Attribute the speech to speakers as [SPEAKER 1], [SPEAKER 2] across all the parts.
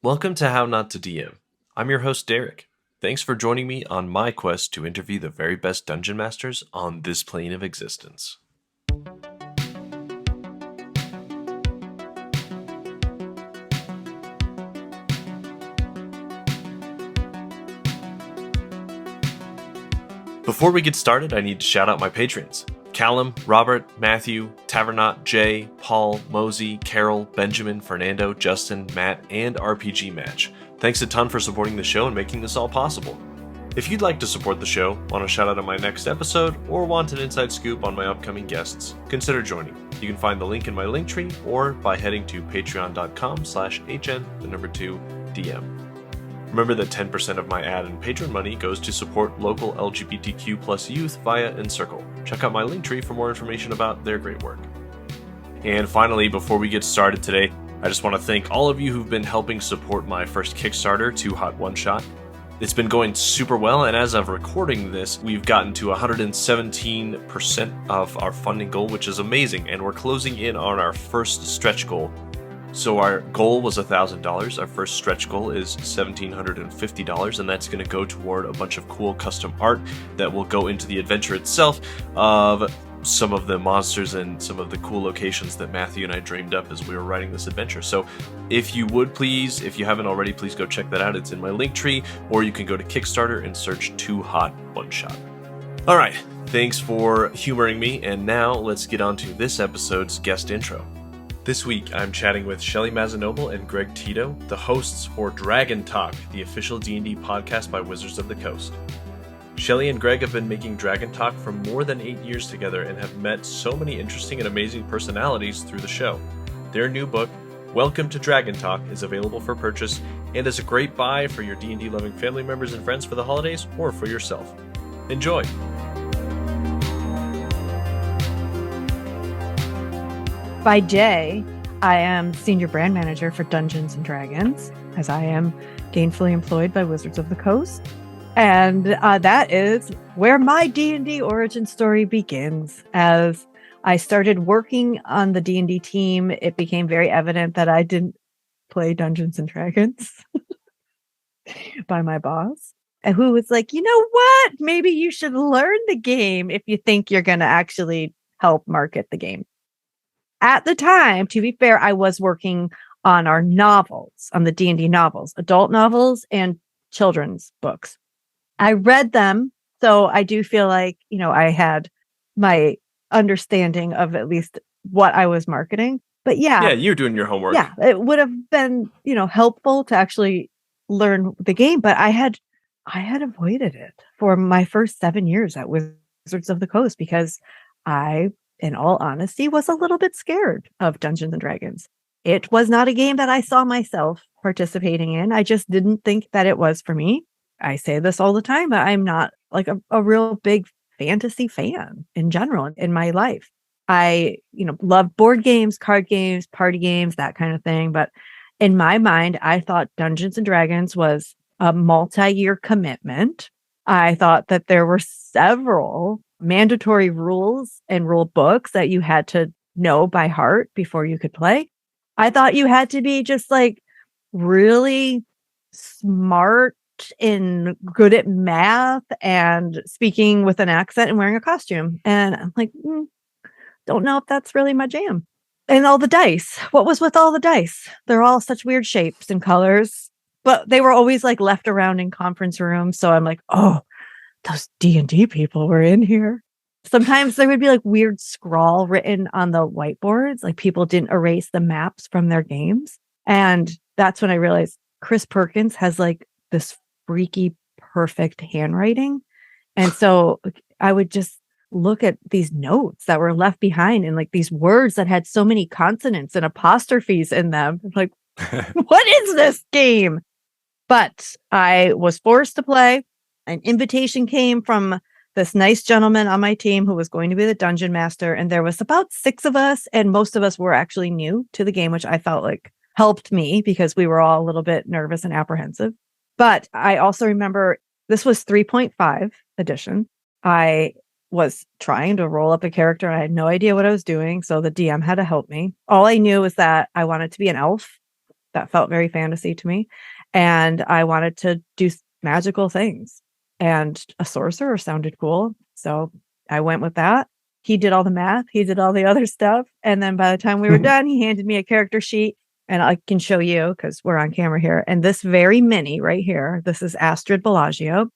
[SPEAKER 1] Welcome to How Not to DM. I'm your host, Derek. Thanks for joining me on my quest to interview the very best dungeon masters on this plane of existence. Before we get started, I need to shout out my patrons. Callum, Robert, Matthew, Tavernot, Jay, Paul, Mosey, Carol, Benjamin, Fernando, Justin, Matt, and RPG Match. Thanks a ton for supporting the show and making this all possible. If you'd like to support the show, want a shout out on my next episode, or want an inside scoop on my upcoming guests, consider joining. You can find the link in my Linktree or by heading to patreon.com/HN2DM. Remember that 10% of my ad and patron money goes to support local LGBTQ plus youth via Encircle. Check out my Linktree for more information about their great work. And finally, before we get started today, I just want to thank all of you who've been helping support my first Kickstarter, Too Hot One Shot. It's been going super well, and as of recording this, we've gotten to 117% of our funding goal, which is amazing, and we're closing in on our first stretch goal. So our goal was $1,000. Our first stretch goal is $1,750, and that's going to go toward a bunch of cool custom art that will go into the adventure itself of some of the monsters and some of the cool locations that Matthew and I dreamed up as we were writing this adventure. So if you would please, if you haven't already, please go check that out. It's in my Linktree, or you can go to Kickstarter and search Too Hot One Shot. All right, thanks for humoring me, and now let's get on to this episode's guest intro. This week, I'm chatting with Shelly Mazanoble and Greg Tito, the hosts for Dragon Talk, the official D&D podcast by Wizards of the Coast. Shelly and Greg have been making Dragon Talk for more than 8 years together and have met so many interesting and amazing personalities through the show. Their new book, Welcome to Dragon Talk, is available for purchase and is a great buy for your D&D loving family members and friends for the holidays or for yourself. Enjoy!
[SPEAKER 2] By day, I am Senior Brand Manager for Dungeons & Dragons, as I am gainfully employed by Wizards of the Coast. And that is where my D&D origin story begins. As I started working on the D&D team, it became very evident that I didn't play Dungeons & Dragons by my boss, and who was like, you know what? Maybe you should learn the game if you think you're going to actually help market the game. At the time, to be fair, I was working on our novels, on the D&D novels, adult novels and children's books. I read them, so I do feel like, I had my understanding of at least what I was marketing. But yeah,
[SPEAKER 1] you're doing your homework.
[SPEAKER 2] Yeah, it would have been, helpful to actually learn the game, but I had avoided it for my first 7 years at Wizards of the Coast because I, in all honesty, was a little bit scared of Dungeons & Dragons. It was not a game that I saw myself participating in. I just didn't think that it was for me. I say this all the time, but I'm not like a real big fantasy fan in general in my life. I, love board games, card games, party games, that kind of thing. But in my mind, I thought Dungeons & Dragons was a multi-year commitment. I thought that there were several mandatory rules and rule books that you had to know by heart before you could play. I thought you had to be just like really smart and good at math and speaking with an accent and wearing a costume. And I'm like, don't know if that's really my jam. And all the dice. What was with all the dice? They're all such weird shapes and colors, but they were always like left around in conference rooms. So I'm like, oh, those D&D people were in here. Sometimes there would be like weird scrawl written on the whiteboards, like people didn't erase the maps from their games. And that's when I realized Chris Perkins has like this freaky, perfect handwriting. And so I would just look at these notes that were left behind and like these words that had so many consonants and apostrophes in them. I'm like, what is this game? But I was forced to play. An invitation came from this nice gentleman on my team who was going to be the dungeon master. And there was about 6 of us, and most of us were actually new to the game, which I felt like helped me because we were all a little bit nervous and apprehensive. But I also remember this was 3.5 edition. I was trying to roll up a character. I had no idea what I was doing. So the DM had to help me. All I knew was that I wanted to be an elf that felt very fantasy to me. And I wanted to do magical things. And a sorcerer sounded cool. So I went with that. He did all the math. He did all the other stuff. And then by the time we were done, he handed me a character sheet. And I can show you because we're on camera here. And this very mini right here, this is Astrid Bellagio,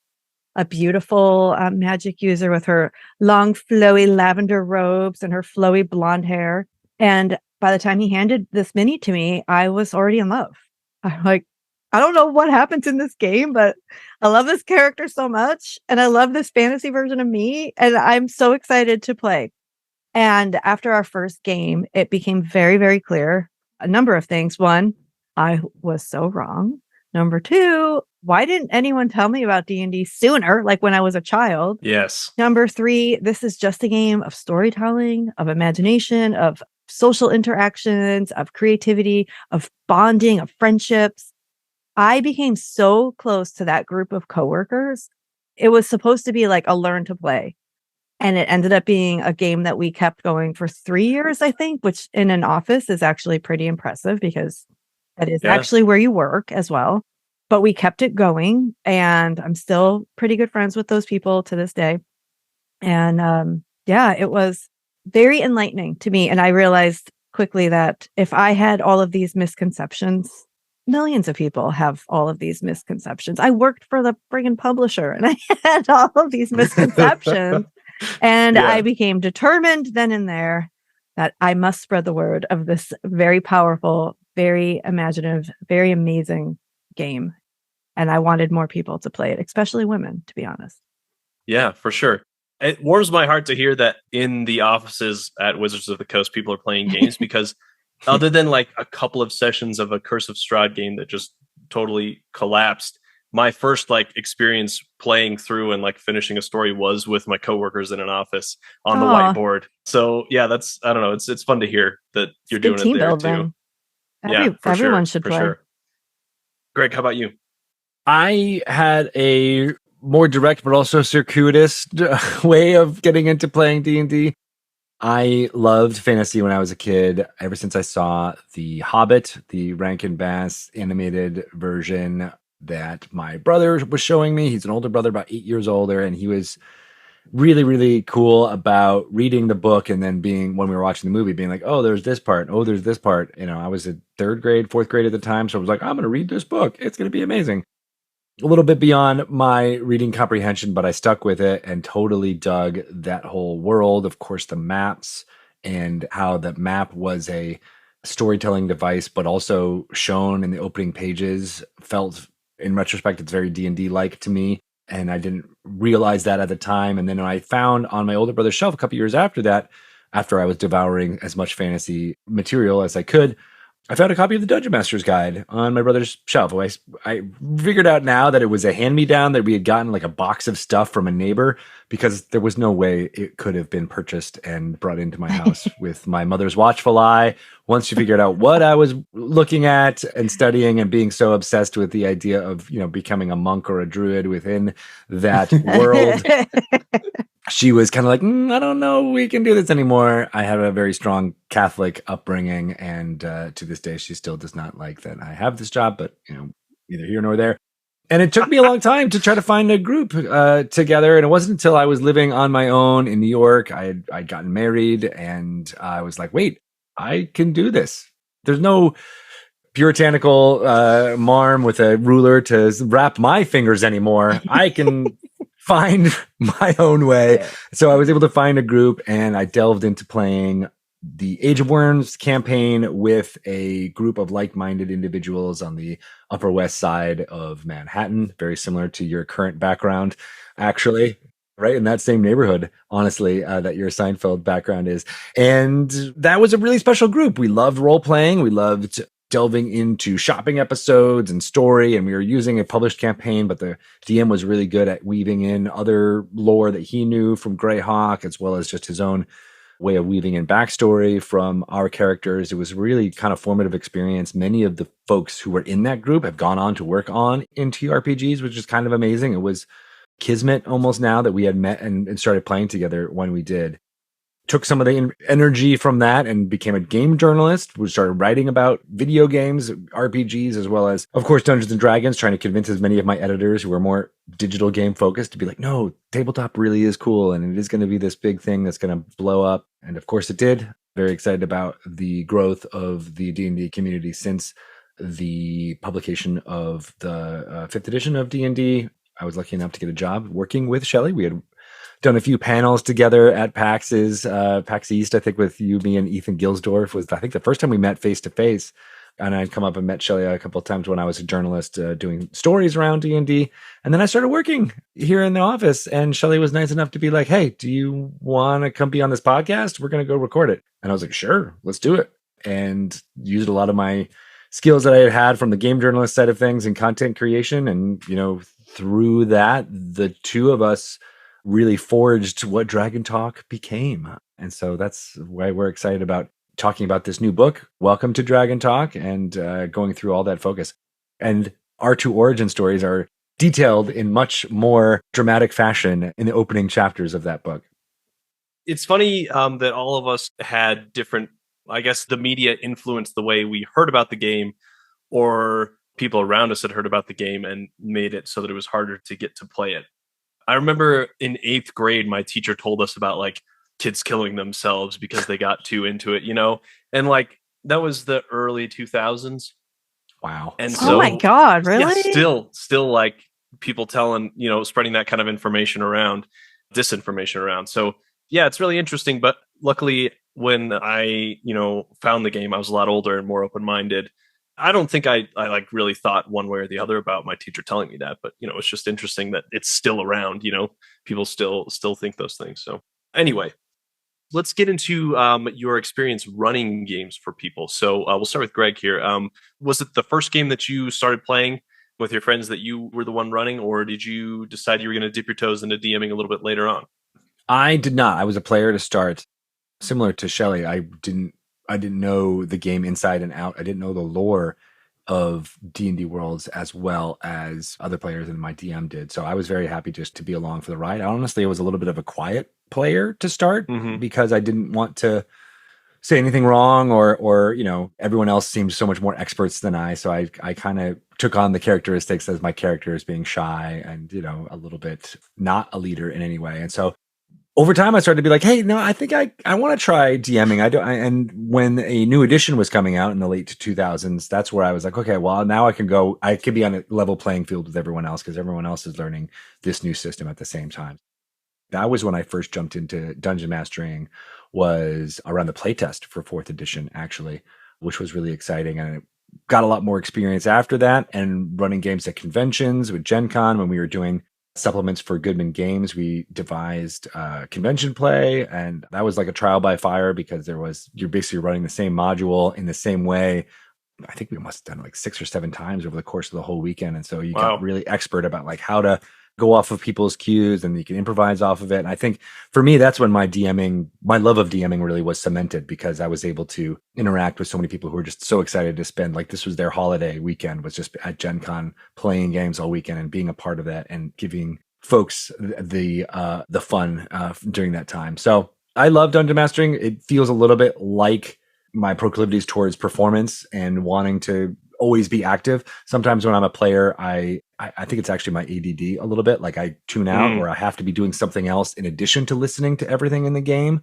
[SPEAKER 2] a beautiful magic user with her long, flowy lavender robes and her flowy blonde hair. And by the time he handed this mini to me, I was already in love. I'm like, I don't know what happens in this game, but I love this character so much. And I love this fantasy version of me. And I'm so excited to play. And after our first game, it became very, very clear a number of things. One, I was so wrong. Number two, why didn't anyone tell me about D&D sooner, like when I was a child?
[SPEAKER 1] Yes.
[SPEAKER 2] Number three, this is just a game of storytelling, of imagination, of social interactions, of creativity, of bonding, of friendships. I became so close to that group of coworkers. It was supposed to be like a learn to play. And it ended up being a game that we kept going for 3 years, I think, which in an office is actually pretty impressive because that is actually where you work as well. But we kept it going, and I'm still pretty good friends with those people to this day. And it was very enlightening to me. And I realized quickly that if I had all of these misconceptions, millions of people have all of these misconceptions. I worked for the friggin' publisher and I had all of these misconceptions. And I became determined then and there that I must spread the word of this very powerful, very imaginative, very amazing game. And I wanted more people to play it, especially women, to be honest.
[SPEAKER 1] Yeah, for sure. It warms my heart to hear that in the offices at Wizards of the Coast, people are playing games because other than like a couple of sessions of a Curse of Strahd game that just totally collapsed, my first like experience playing through and like finishing a story was with my coworkers in an office on the whiteboard. So yeah, that's, I don't know. It's fun to hear that you're doing it there too.
[SPEAKER 2] Everyone should play.
[SPEAKER 1] Sure. Greg, how about you?
[SPEAKER 3] I had a more direct but also circuitous way of getting into playing D&D. I loved fantasy when I was a kid. Ever since I saw The Hobbit, the Rankin Bass animated version that my brother was showing me. He's an older brother, about 8 years older, and he was really, really cool about reading the book and then being, when we were watching the movie, being like, oh, there's this part. Oh, there's this part. You know, I was in third grade, fourth grade at the time. So I was like, I'm going to read this book. It's going to be amazing. A little bit beyond my reading comprehension, but I stuck with it and totally dug that whole world. Of course, the maps and how the map was a storytelling device, but also shown in the opening pages felt, in retrospect, it's very D&D-like to me. And I didn't realize that at the time. And then I found on my older brother's shelf a couple years after that, after I was devouring as much fantasy material as I could, I found a copy of the Dungeon Master's Guide on my brother's shelf. I figured out now that it was a hand-me-down that we had gotten like a box of stuff from a neighbor because there was no way it could have been purchased and brought into my house with my mother's watchful eye. Once she figured out what I was looking at and studying and being so obsessed with the idea of, you know, becoming a monk or a druid within that world, she was kind of like, I don't know, we can do this anymore. I have a very strong Catholic upbringing, and to this day, she still does not like that I have this job, but, you know, neither here nor there. And it took me a long time to try to find a group together. And it wasn't until I was living on my own in New York, I'd gotten married, and I was like, wait, I can do this. There's no puritanical marm with a ruler to wrap my fingers anymore. I can find my own way. So I was able to find a group, and I delved into playing the Age of Worms campaign with a group of like-minded individuals on the Upper West Side of Manhattan, very similar to your current background, actually. Right in that same neighborhood, honestly, that your Seinfeld background is. And that was a really special group. We loved role-playing. We loved delving into shopping episodes and story, and we were using a published campaign, but the DM was really good at weaving in other lore that he knew from Greyhawk, as well as just his own way of weaving in backstory from our characters. It was really kind of formative experience. Many of the folks who were in that group have gone on to work on in TRPGs, which is kind of amazing. It was kismet almost now that we had met and started playing together when we did. took some of the energy from that and became a game journalist. We started writing about video games, RPGs, as well as, of course, Dungeons and Dragons, trying to convince as many of my editors who were more digital game focused to be like, no, tabletop really is cool. And it is going to be this big thing that's going to blow up. And of course it did. Very excited about the growth of the D&D community since the publication of the 5th edition of D&D. I was lucky enough to get a job working with Shelly. We had done a few panels together at PAX East, I think, with you, me, and Ethan Gilsdorf was, I think, the first time we met face to face. And I'd come up and met Shelly a couple of times when I was a journalist doing stories around D&D. And then I started working here in the office. And Shelly was nice enough to be like, hey, do you want to come be on this podcast? We're going to go record it. And I was like, sure, let's do it. And used a lot of my skills that I had from the game journalist side of things and content creation. And, through that, the two of us really forged what Dragon Talk became. And so that's why we're excited about talking about this new book, Welcome to Dragon Talk, and going through all that focus. And our two origin stories are detailed in much more dramatic fashion in the opening chapters of that book.
[SPEAKER 1] It's funny that all of us had different, I guess the media influenced the way we heard about the game, or people around us had heard about the game and made it so that it was harder to get to play it. I remember in 8th grade, my teacher told us about like kids killing themselves because they got too into it, and like that was the early 2000s.
[SPEAKER 3] Wow.
[SPEAKER 1] And
[SPEAKER 2] so, oh my God, really?
[SPEAKER 1] Yeah, still like people telling, spreading that kind of information around, disinformation around. So yeah, it's really interesting. But luckily when I, found the game, I was a lot older and more open-minded. I don't think I like really thought one way or the other about my teacher telling me that, but it's just interesting that it's still around. People still think those things. So anyway, let's get into your experience running games for people. So we'll start with Greg here. Was it the first game that you started playing with your friends that you were the one running, or did you decide you were going to dip your toes into DMing a little bit later on?
[SPEAKER 3] I did not. I was a player to start. Similar to Shelly, I didn't know the game inside and out. I didn't know the lore of D&D Worlds as well as other players in my DM did. So I was very happy just to be along for the ride. Honestly, I was a little bit of a quiet player to start because I didn't want to say anything wrong or everyone else seemed so much more experts than I. So I kind of took on the characteristics as my character as being shy and, a little bit not a leader in any way. And so over time, I started to be like, hey, no, I think I want to try DMing. And when a new edition was coming out in the late 2000s, that's where I was like, okay, well, now I can be on a level playing field with everyone else because everyone else is learning this new system at the same time. That was when I first jumped into dungeon mastering, was around the playtest for 4th edition, actually, which was really exciting. And I got a lot more experience after that and running games at conventions with Gen Con when we were doing supplements for Goodman Games. We devised convention play, and that was like a trial by fire because you're basically running the same module in the same way. I think we must have done like 6 or 7 times over the course of the whole weekend. And so you got really expert about like how to go off of people's cues and you can improvise off of it. And I think for me, that's when my love of DMing really was cemented because I was able to interact with so many people who were just so excited to spend, like this was their holiday weekend, was just at Gen Con playing games all weekend and being a part of that and giving folks the fun during that time. So I love dungeon mastering. It feels a little bit like my proclivities towards performance and wanting to always be active. Sometimes when I'm a player, I think it's actually my ADD a little bit. Like I tune out or I have to be doing something else in addition to listening to everything in the game.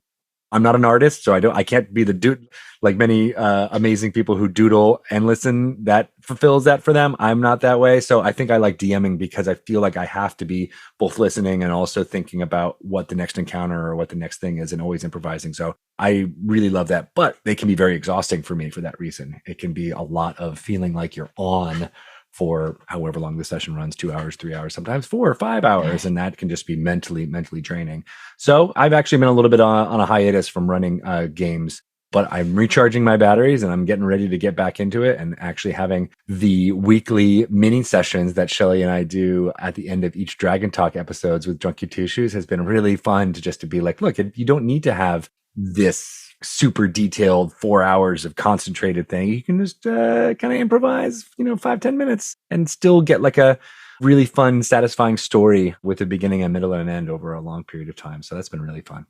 [SPEAKER 3] I'm not an artist, so I can't be the dude like many amazing people who doodle and listen. That fulfills that for them. I'm not that way. So I think I like DMing because I feel like I have to be both listening and also thinking about what the next encounter or what the next thing is and always improvising. So I really love that, but they can be very exhausting for me for that reason. It can be a lot of feeling like you're on for however long the session runs, 2 hours, 3 hours, sometimes 4 or 5 hours. And that can just be mentally draining. So I've actually been a little bit on a hiatus from running games, but I'm recharging my batteries and I'm getting ready to get back into it and actually having the weekly mini sessions that Shelly and I do at the end of each Dragon Talk episodes with Drunky Two Shoes has been really fun to be like, look, you don't need to have this super detailed 4 hours of concentrated thing. You can just kind of improvise, 5-10 minutes and still get like a really fun, satisfying story with a beginning, a middle, and an end over a long period of time. So that's been really fun.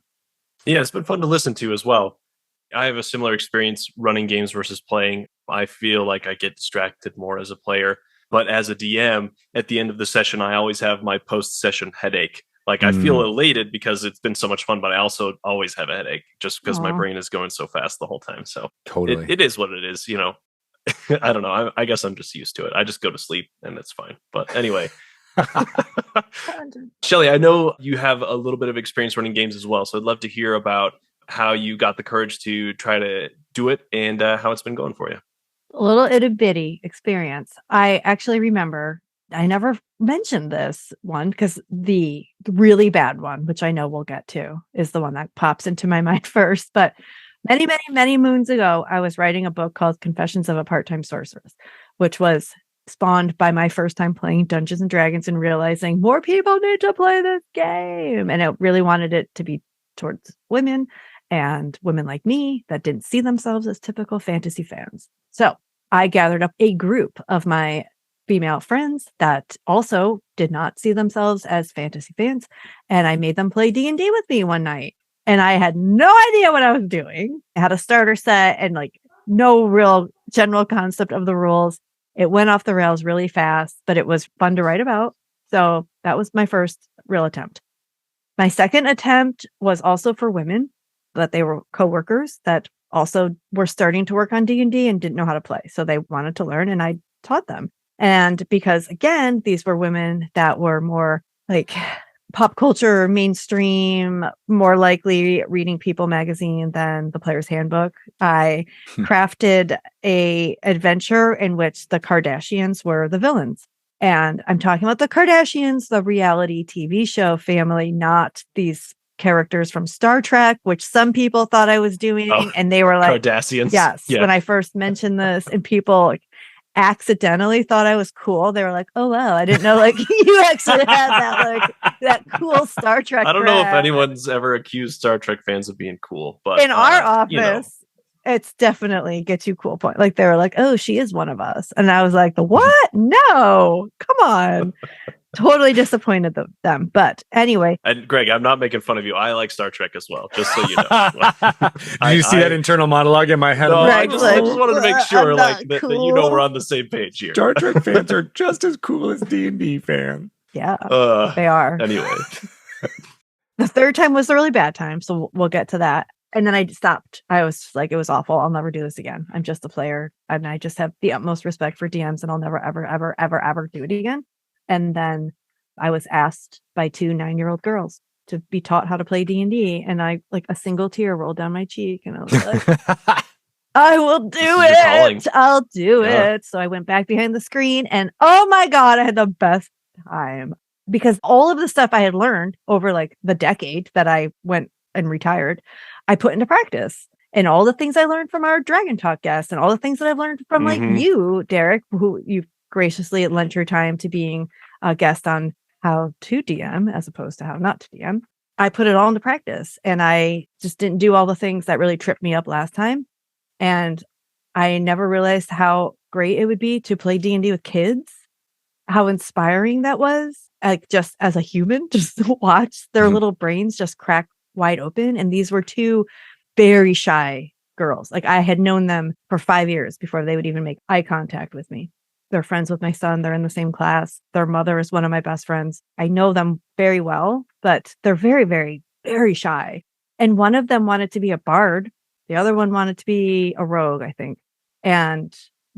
[SPEAKER 1] Yeah, it's been fun to listen to as well. I have a similar experience running games versus playing. I feel like I get distracted more as a player, but as a DM, at the end of the session, I always have my post-session headache. Like I feel elated because it's been so much fun, but I also always have a headache just because my
[SPEAKER 2] Aw.
[SPEAKER 1] brain is going so fast the whole time. So
[SPEAKER 3] Totally.
[SPEAKER 1] it is what it is, you know. I don't know. I guess I'm just used to it. I just go to sleep and it's fine. But anyway, Shelly, I know you have a little bit of experience running games as well. So I'd love to hear about how you got the courage to try to do it and how it's been going for you.
[SPEAKER 2] A little itty bitty experience. I actually remember I never mentioned this one because the really bad one, which I know we'll get to, is the one that pops into my mind first. But many, many, many moons ago, I was writing a book called Confessions of a Part-Time Sorceress, which was spawned by my first time playing Dungeons and Dragons and realizing more people need to play this game. And it really wanted it to be towards women and women like me that didn't see themselves as typical fantasy fans. So I gathered up a group of my female friends that also did not see themselves as fantasy fans, and I made them play D&D with me one night. And I had no idea what I was doing. I had a starter set and like no real general concept of the rules. It went off the rails really fast, but it was fun to write about. So that was my first real attempt. My second attempt was also for women, but they were coworkers that also were starting to work on D&D and didn't know how to play. So they wanted to learn and I taught them. And because again, these were women that were more like pop culture, mainstream, more likely reading People magazine than the Player's Handbook, I crafted a adventure in which the Kardashians were the villains. And I'm talking about the Kardashians, the reality TV show family, not these characters from Star Trek, which some people thought I was doing.
[SPEAKER 1] Oh,
[SPEAKER 2] and they were like,
[SPEAKER 1] Kardashians.
[SPEAKER 2] yes,
[SPEAKER 1] Yeah.
[SPEAKER 2] when I first mentioned this and people like, accidentally thought I was cool. They were like, "Oh wow, I didn't know like you actually had that like that cool Star Trek."
[SPEAKER 1] I don't know if
[SPEAKER 2] crap."
[SPEAKER 1] anyone's ever accused Star Trek fans of being cool, but
[SPEAKER 2] In our office,
[SPEAKER 1] you know.
[SPEAKER 2] it's definitely gets you cool point. Like they were like, "Oh, she is one of us," and I was like, "The what? No, come on." Totally disappointed them. But anyway.
[SPEAKER 1] And Greg, I'm not making fun of you. I like Star Trek as well, just so you know.
[SPEAKER 3] Did you see that internal monologue in my head?
[SPEAKER 1] No,
[SPEAKER 2] Right,
[SPEAKER 1] I
[SPEAKER 2] like,
[SPEAKER 1] just wanted to make sure
[SPEAKER 2] I'm
[SPEAKER 1] like
[SPEAKER 2] not
[SPEAKER 1] that you know
[SPEAKER 2] cool.
[SPEAKER 1] we're on the same page here.
[SPEAKER 3] Star Trek fans are just as cool as D&D fans.
[SPEAKER 2] Yeah, they are.
[SPEAKER 1] Anyway.
[SPEAKER 2] The third time was the really bad time, so we'll get to that. And then I stopped. I was like, it was awful. I'll never do this again. I'm just a player, and I just have the utmost respect for DMs, and I'll never, ever, ever, ever, ever do it again. And then I was asked by 2 9-year-old girls to be taught how to play D&D, and I like a single tear rolled down my cheek, and I was like, I will do it. I'll do it. So I went back behind the screen, and oh my God, I had the best time because all of the stuff I had learned over like the decade that I went and retired, I put into practice. And all the things I learned from our Dragon Talk guests and all the things that I've learned from like you, Derek, who you've graciously lent your time to being a guest on how to DM as opposed to how not to DM. I put it all into practice, and I just didn't do all the things that really tripped me up last time. And I never realized how great it would be to play D&D with kids, how inspiring that was, like just as a human, just to watch their little brains just crack wide open. And these were 2 very shy girls. Like I had known them for 5 years before they would even make eye contact with me. They're friends with my son. They're in the same class. Their mother is one of my best friends. I know them very well, but they're very, very, very shy. And one of them wanted to be a bard. The other one wanted to be a rogue, I think. And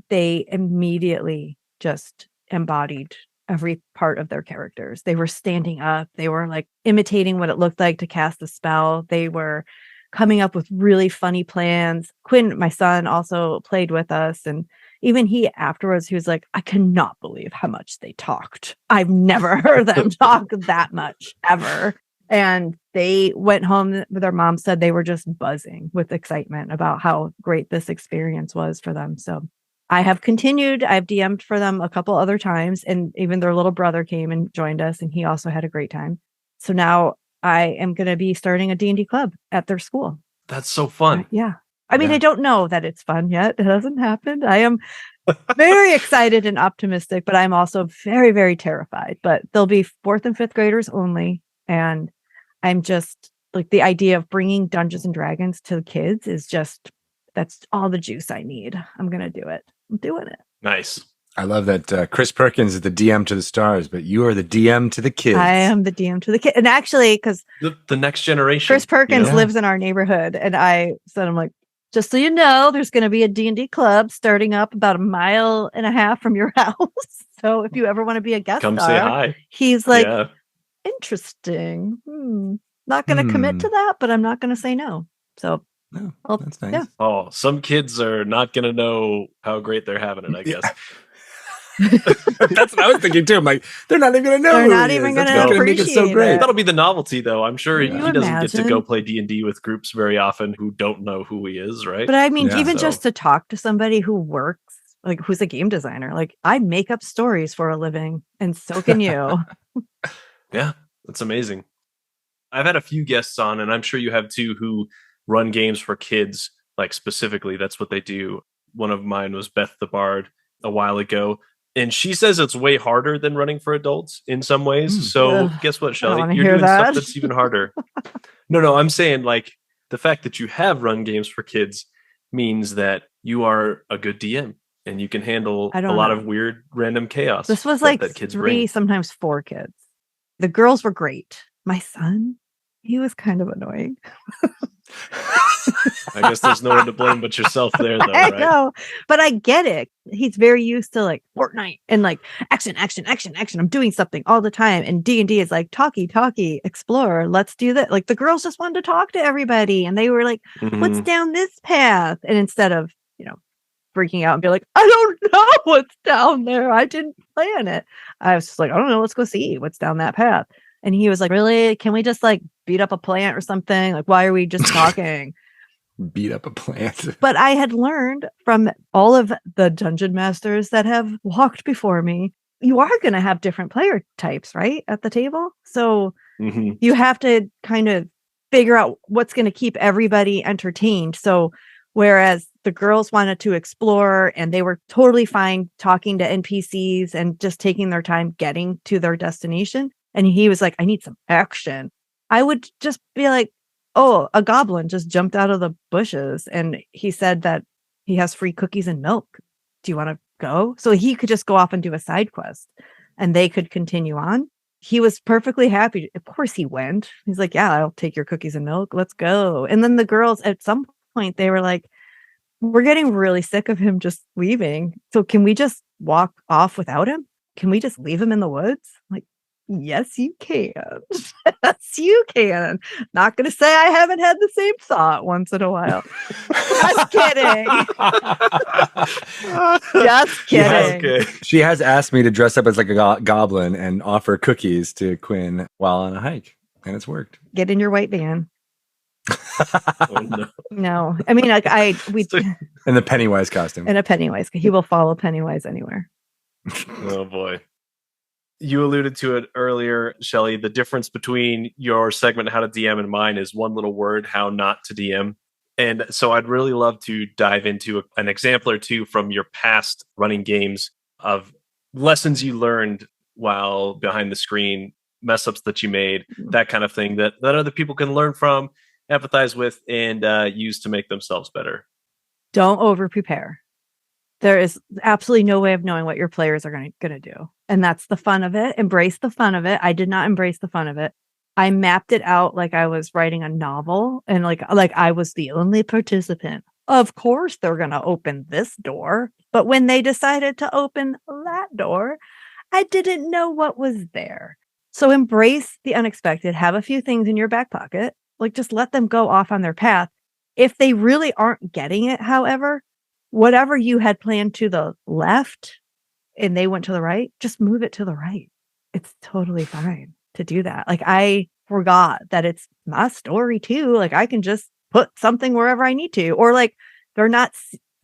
[SPEAKER 2] they immediately just embodied every part of their characters. They were standing up. They were like imitating what it looked like to cast a spell. They were coming up with really funny plans. Quinn, my son, also played with us, and even he afterwards, he was like, I cannot believe how much they talked. I've never heard them talk that much ever. And they went home. Their mom said they were just buzzing with excitement about how great this experience was for them. So I have continued. I've DM'd for them a couple other times, and even their little brother came and joined us, and he also had a great time. So now I am going to be starting a D&D club at their school.
[SPEAKER 1] That's so fun.
[SPEAKER 2] Yeah. I mean, I don't know that it's fun yet. It hasn't happened. I am very excited and optimistic, but I'm also very, very terrified. But they'll be 4th and 5th graders only. And I'm just like the idea of bringing Dungeons and Dragons to kids is just, that's all the juice I need. I'm going to do it. I'm doing it.
[SPEAKER 1] Nice.
[SPEAKER 3] I love that Chris Perkins is the DM to the stars, but you are the DM to the kids.
[SPEAKER 2] I am the DM to the kid. And actually, because
[SPEAKER 1] The next generation.
[SPEAKER 2] Chris Perkins
[SPEAKER 3] Yeah.
[SPEAKER 2] lives in our neighborhood, and I said, I'm like, just so you know, there's going to be a D&D club starting up about 1.5 miles from your house. So if you ever want to be a guest
[SPEAKER 1] Come
[SPEAKER 2] star,
[SPEAKER 1] say hi.
[SPEAKER 2] he's like,
[SPEAKER 1] Yeah.
[SPEAKER 2] interesting. Not going to commit to that, but I'm not going to say no. So
[SPEAKER 3] No,
[SPEAKER 2] well,
[SPEAKER 3] that's nice.
[SPEAKER 2] yeah.
[SPEAKER 1] Oh, some kids are not going to know how great they're having it, I guess.
[SPEAKER 3] That's what I was thinking too. I'm like, they're not even going to know.
[SPEAKER 2] They're
[SPEAKER 3] who
[SPEAKER 2] not
[SPEAKER 3] he
[SPEAKER 2] even
[SPEAKER 3] is.
[SPEAKER 2] gonna
[SPEAKER 3] That's what's make it so
[SPEAKER 2] appreciate
[SPEAKER 3] great.
[SPEAKER 2] it.
[SPEAKER 1] That'll be the novelty, though. I'm sure
[SPEAKER 3] Can
[SPEAKER 1] he
[SPEAKER 2] you
[SPEAKER 1] doesn't get to
[SPEAKER 2] imagine?
[SPEAKER 1] go play D&D with groups very often who don't know who he is, right?
[SPEAKER 2] But I mean,
[SPEAKER 3] Yeah.
[SPEAKER 2] even
[SPEAKER 1] So-
[SPEAKER 2] just to talk to somebody who works, like who's a game designer, like I make up stories for a living, and so can you.
[SPEAKER 1] Yeah, that's amazing. I've had a few guests on, and I'm sure you have too, who run games for kids, like specifically. That's what they do. One of mine was Beth the Bard a while ago, and she says it's way harder than running for adults in some ways. So
[SPEAKER 2] Ugh,
[SPEAKER 1] guess what,
[SPEAKER 2] wanna
[SPEAKER 1] Shelly? You're
[SPEAKER 2] hear
[SPEAKER 1] doing
[SPEAKER 2] that.
[SPEAKER 1] stuff that's even harder. No, I'm saying like the fact that you have run games for kids means that you are a good DM and you can handle
[SPEAKER 2] I
[SPEAKER 1] a
[SPEAKER 2] don't
[SPEAKER 1] lot
[SPEAKER 2] know.
[SPEAKER 1] of weird random chaos.
[SPEAKER 2] This was
[SPEAKER 1] that-
[SPEAKER 2] like
[SPEAKER 1] that kids
[SPEAKER 2] 3,
[SPEAKER 1] bring.
[SPEAKER 2] sometimes 4 kids. The girls were great. My son, he was kind of annoying.
[SPEAKER 1] I guess there's no one to blame but yourself there, though,
[SPEAKER 2] I
[SPEAKER 1] right?
[SPEAKER 2] know, but I get it. He's very used to like Fortnite and like action. I'm doing something all the time. And D&D is like talkie, explore. Let's do that. Like the girls just wanted to talk to everybody, and they were like, "What's
[SPEAKER 1] Mhm.
[SPEAKER 2] down this path?" And instead of freaking out and be like, "I don't know what's down there. I didn't plan it." I was just like, "I don't know. Let's go see what's down that path." And he was like, "Really? Can we just like beat up a plant or something? Like, why are we just talking?"
[SPEAKER 3] Beat up a plant.
[SPEAKER 2] But I had learned from all of the dungeon masters that have walked before me, you are going to have different player types, right? At the table. So
[SPEAKER 1] Mhm.
[SPEAKER 2] you have to kind of figure out what's going to keep everybody entertained. So whereas the girls wanted to explore and they were totally fine talking to NPCs and just taking their time getting to their destination. And he was like, I need some action. I would just be like, oh, a goblin just jumped out of the bushes. And he said that he has free cookies and milk. Do you want to go? So he could just go off and do a side quest and they could continue on. He was perfectly happy. Of course he went. He's like, yeah, I'll take your cookies and milk. Let's go. And then the girls at some point, they were like, we're getting really sick of him just leaving. So can we just walk off without him? Can we just leave him in the woods? Like, yes, you can. Yes, you can. Not going to say I haven't had the same thought once in a while. Just kidding. Just kidding.
[SPEAKER 1] Okay.
[SPEAKER 3] She has asked me to dress up as like a goblin and offer cookies to Quinn while on a hike, and it's worked.
[SPEAKER 2] Get in your white van.
[SPEAKER 1] Oh, no.
[SPEAKER 2] No, I mean, like we
[SPEAKER 1] So-
[SPEAKER 3] In the Pennywise costume.
[SPEAKER 2] in a Pennywise. He will follow Pennywise anywhere.
[SPEAKER 1] Oh boy. You alluded to it earlier, Shelly. The difference between your segment, How to DM, and mine is one little word, how not to DM. And so I'd really love to dive into an example or two from your past running games of lessons you learned while behind the screen, mess ups that you made, that kind of thing that other people can learn from, empathize with, and use to make themselves better.
[SPEAKER 2] Don't over prepare. There is absolutely no way of knowing what your players are going to do. And that's the fun of it. Embrace the fun of it. I did not embrace the fun of it. I mapped it out like I was writing a novel and like I was the only participant. Of course, they're going to open this door. But when they decided to open that door, I didn't know what was there. So embrace the unexpected. Have a few things in your back pocket. Like just let them go off on their path. If they really aren't getting it, however, whatever you had planned to the left and they went to the right, just move it to the right. It's totally fine to do that. Like I forgot that it's my story too. Like I can just put something wherever I need to, or like they're not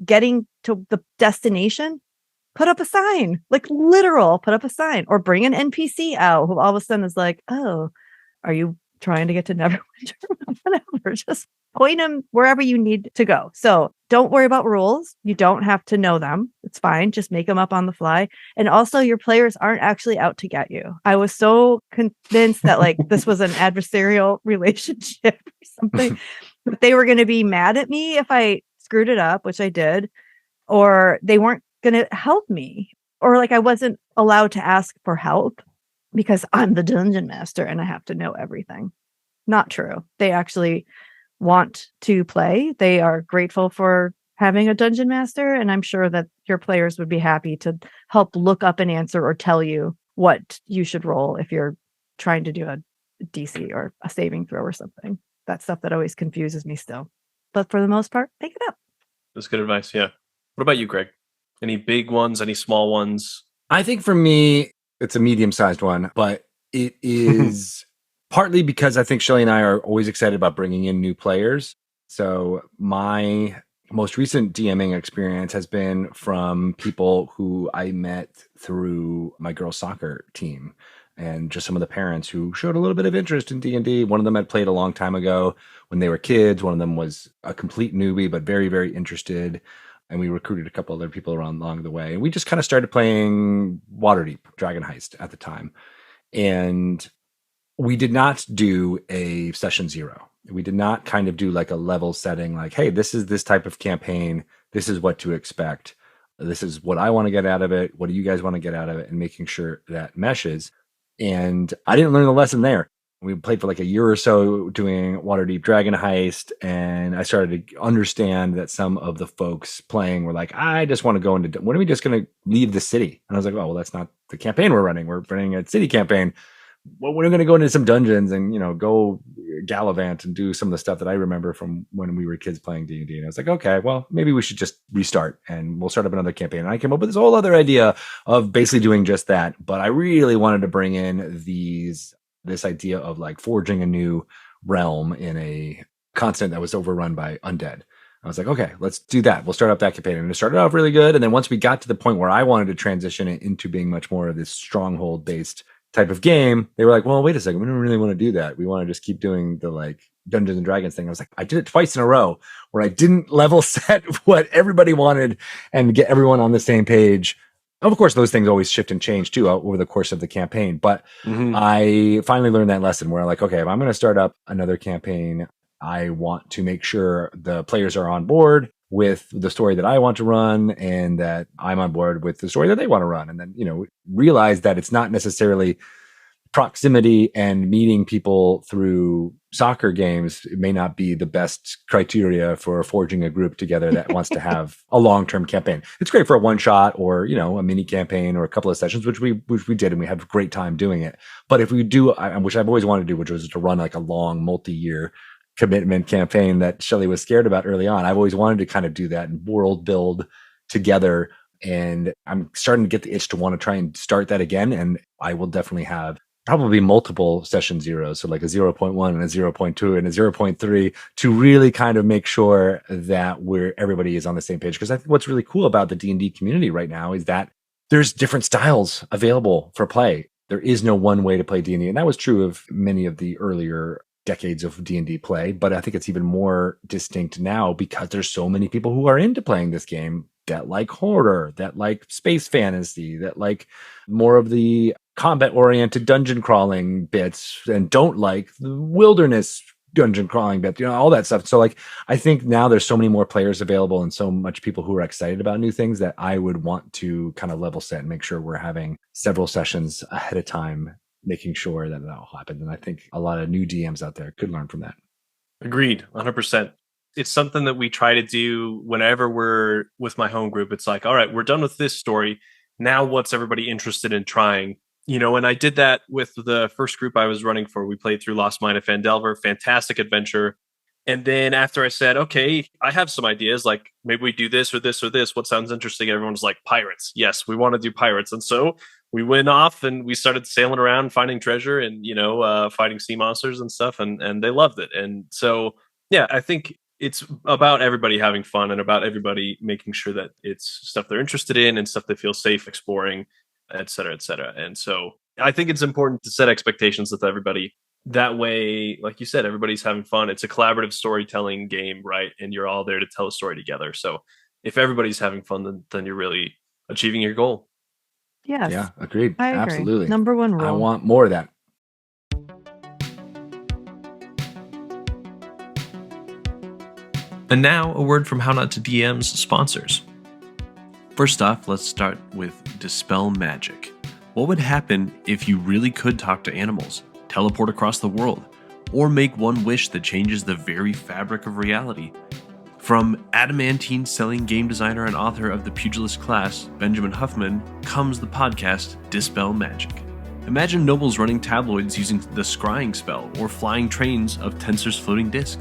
[SPEAKER 2] getting to the destination, put up a sign, like literal, put up a sign, or bring an NPC out who all of a sudden is like, oh, are you trying to get to Neverwinter, whatever. Just point them wherever you need to go. So don't worry about rules. You don't have to know them. It's fine. Just make them up on the fly. And also, your players aren't actually out to get you. I was so convinced that like this was an adversarial relationship or something, but they were going to be mad at me if I screwed it up, which I did, or they weren't going to help me, or like I wasn't allowed to ask for help because I'm the dungeon master and I have to know everything. Not true. They actually want to play. They are grateful for having a dungeon master, and I'm sure that your players would be happy to help look up an answer or tell you what you should roll if you're trying to do a DC or a saving throw or something. That's stuff that always confuses me still. But for the most part, make it up.
[SPEAKER 1] That's good advice. Yeah. What about you, Greg? Any big ones? Any small ones?
[SPEAKER 3] I think for me, it's a medium-sized one, but it is partly because I think Shelly and I are always excited about bringing in new players. So my most recent DMing experience has been from people who I met through my girls' soccer team, and just some of the parents who showed a little bit of interest in D&D. One of them had played a long time ago when they were kids. One of them was a complete newbie, but very, very interested. And we recruited a couple other people along the way. And we just kind of started playing Waterdeep, Dragon Heist at the time. And we did not do a session 0. We did not kind of do like a level setting, like, hey, this is this type of campaign. This is what to expect. This is what I want to get out of it. What do you guys want to get out of it? And making sure that meshes. And I didn't learn the lesson there. We played for like a year or so doing Waterdeep Dragon Heist, and I started to understand that some of the folks playing were like, I just want to go into, when are we just going to leave the city? And I was like, oh, well, that's not the campaign we're running. We're running a city campaign. Well, we're going to go into some dungeons and, go gallivant and do some of the stuff that I remember from when we were kids playing D&D. And I was like, okay, well, maybe we should just restart and we'll start up another campaign. And I came up with this whole other idea of basically doing just that. But I really wanted to bring in this idea of like forging a new realm in a continent that was overrun by undead. I was like, okay, let's do that. We'll start up that campaign. And it started off really good. And then once we got to the point where I wanted to transition it into being much more of this stronghold based type of game, they were like, well, wait a second, we don't really want to do that. We want to just keep doing the like Dungeons and Dragons thing. I was like, I did it twice in a row where I didn't level set what everybody wanted and get everyone on the same page. Of course, those things always shift and change too over the course of the campaign. But I finally learned that lesson where I'm like, okay, if I'm going to start up another campaign, I want to make sure the players are on board with the story that I want to run and that I'm on board with the story that they want to run. And then, realize that it's not necessarily proximity and meeting people through soccer games. It may not be the best criteria for forging a group together that wants to have a long-term campaign. It's great for a one shot or, a mini campaign or a couple of sessions, which we did. And we had a great time doing it. But if we do, which I've always wanted to do, which was to run like a long multi-year commitment campaign that Shelly was scared about early on. I've always wanted to kind of do that and world build together. And I'm starting to get the itch to want to try and start that again. And I will definitely have probably multiple session zeros. So like a 0.1 and a 0.2 and a 0.3 to really kind of make sure that everybody is on the same page. Because I think what's really cool about the D&D community right now is that there's different styles available for play. There is no one way to play D&D. And that was true of many of the earlier decades of D&D play, but I think it's even more distinct now because there's so many people who are into playing this game that like horror, that like space fantasy, that like more of the combat-oriented dungeon crawling bits and don't like the wilderness dungeon crawling bit, all that stuff. So like, I think now there's so many more players available and so much people who are excited about new things that I would want to kind of level set and make sure we're having several sessions ahead of time, making sure that all happens. And I think a lot of new DMs out there could learn from that.
[SPEAKER 1] Agreed, 100%. It's something that we try to do whenever we're with my home group. It's like, all right, we're done with this story. Now what's everybody interested in trying? And I did that with the first group I was running for. We played through Lost Mine of Phandelver, fantastic adventure. And then after I said, okay, I have some ideas, like maybe we do this or this or this. What sounds interesting? Everyone was like, pirates. Yes, we want to do pirates. And so we went off and we started sailing around, finding treasure and, fighting sea monsters and stuff. And they loved it. And so, yeah, I think it's about everybody having fun and about everybody making sure that it's stuff they're interested in and stuff they feel safe exploring, et cetera, et cetera. And so I think it's important to set expectations with everybody that way, like you said, everybody's having fun. It's a collaborative storytelling game, right? And you're all there to tell a story together. So if everybody's having fun, then you're really achieving your goal.
[SPEAKER 2] Yes.
[SPEAKER 3] Yeah, agreed.
[SPEAKER 2] I agree.
[SPEAKER 3] Absolutely.
[SPEAKER 2] Number one rule.
[SPEAKER 3] I want more of that.
[SPEAKER 1] And now, a word from How Not to DM's sponsors. First off, let's start with Dispel Magic. What would happen if you really could talk to animals, teleport across the world, or make one wish that changes the very fabric of reality? From adamantine selling game designer and author of the Pugilist class, Benjamin Huffman, comes the podcast Dispel Magic. Imagine nobles running tabloids using the scrying spell or flying trains of Tensor's floating disc.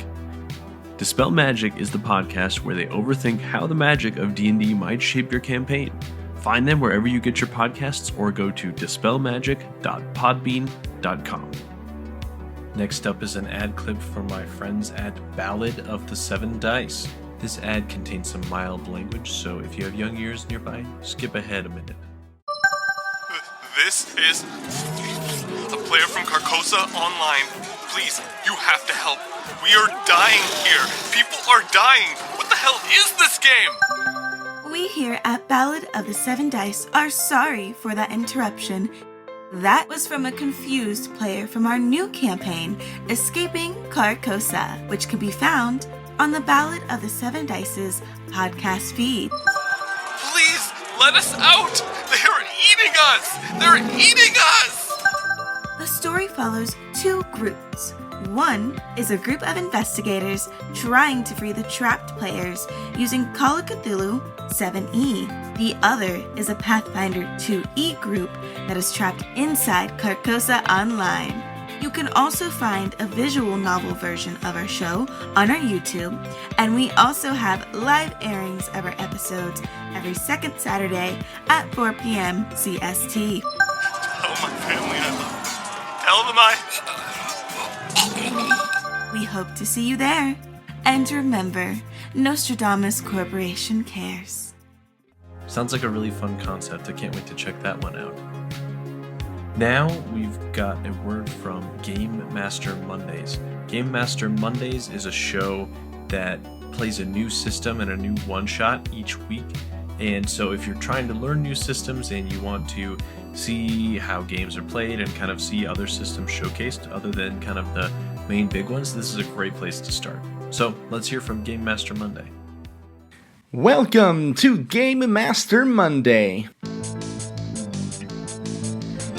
[SPEAKER 1] Dispel Magic is the podcast where they overthink how the magic of D&D might shape your campaign. Find them wherever you get your podcasts or go to dispelmagic.podbean.com. Next up is an ad clip from my friends at Ballad of the Seven Dice. This ad contains some mild language, so if you have young ears nearby, skip ahead a minute.
[SPEAKER 4] This is a player from Carcosa Online. Please, you have to help. We are dying here. People are dying. What the hell is this game?
[SPEAKER 5] We here at Ballad of the Seven Dice are sorry for that interruption. That was from a confused player from our new campaign, Escaping Carcosa, which can be found on the Ballad of the Seven Dice's podcast feed.
[SPEAKER 4] Please, let us out! They are eating us! They're eating us!
[SPEAKER 5] The story follows two groups. One is a group of investigators trying to free the trapped players using Call of Cthulhu 7E. The other is a Pathfinder 2E group that is trapped inside Carcosa Online. You can also find a visual novel version of our show on our YouTube, and we also have live airings of our episodes every second Saturday at 4 p.m. CST.
[SPEAKER 4] Tell my family I love them. Tell them
[SPEAKER 5] We hope to see you there. And remember, Nostradamus Corporation cares.
[SPEAKER 1] Sounds like a really fun concept. I can't wait to check that one out. Now we've got a word from Game Master Mondays. Game Master Mondays is a show that plays a new system and a new one-shot each week. And so if you're trying to learn new systems and you want to see how games are played and kind of see other systems showcased other than kind of the main big ones, this is a great place to start. So let's hear from Game Master Monday.
[SPEAKER 6] Welcome to Game Master Monday,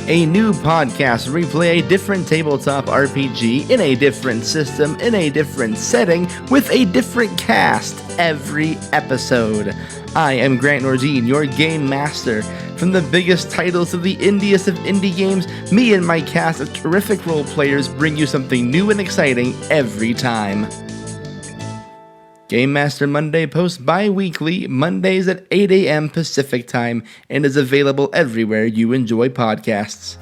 [SPEAKER 6] a new podcast where we play a different tabletop RPG in a different system, in a different setting, with a different cast every episode. I am Grant Nordine, your Game Master. From the biggest titles to the indiest of indie games, me and my cast of terrific role players bring you something new and exciting every time. Game Master Monday posts bi-weekly, Mondays at 8 a.m. Pacific Time, and is available everywhere you enjoy podcasts.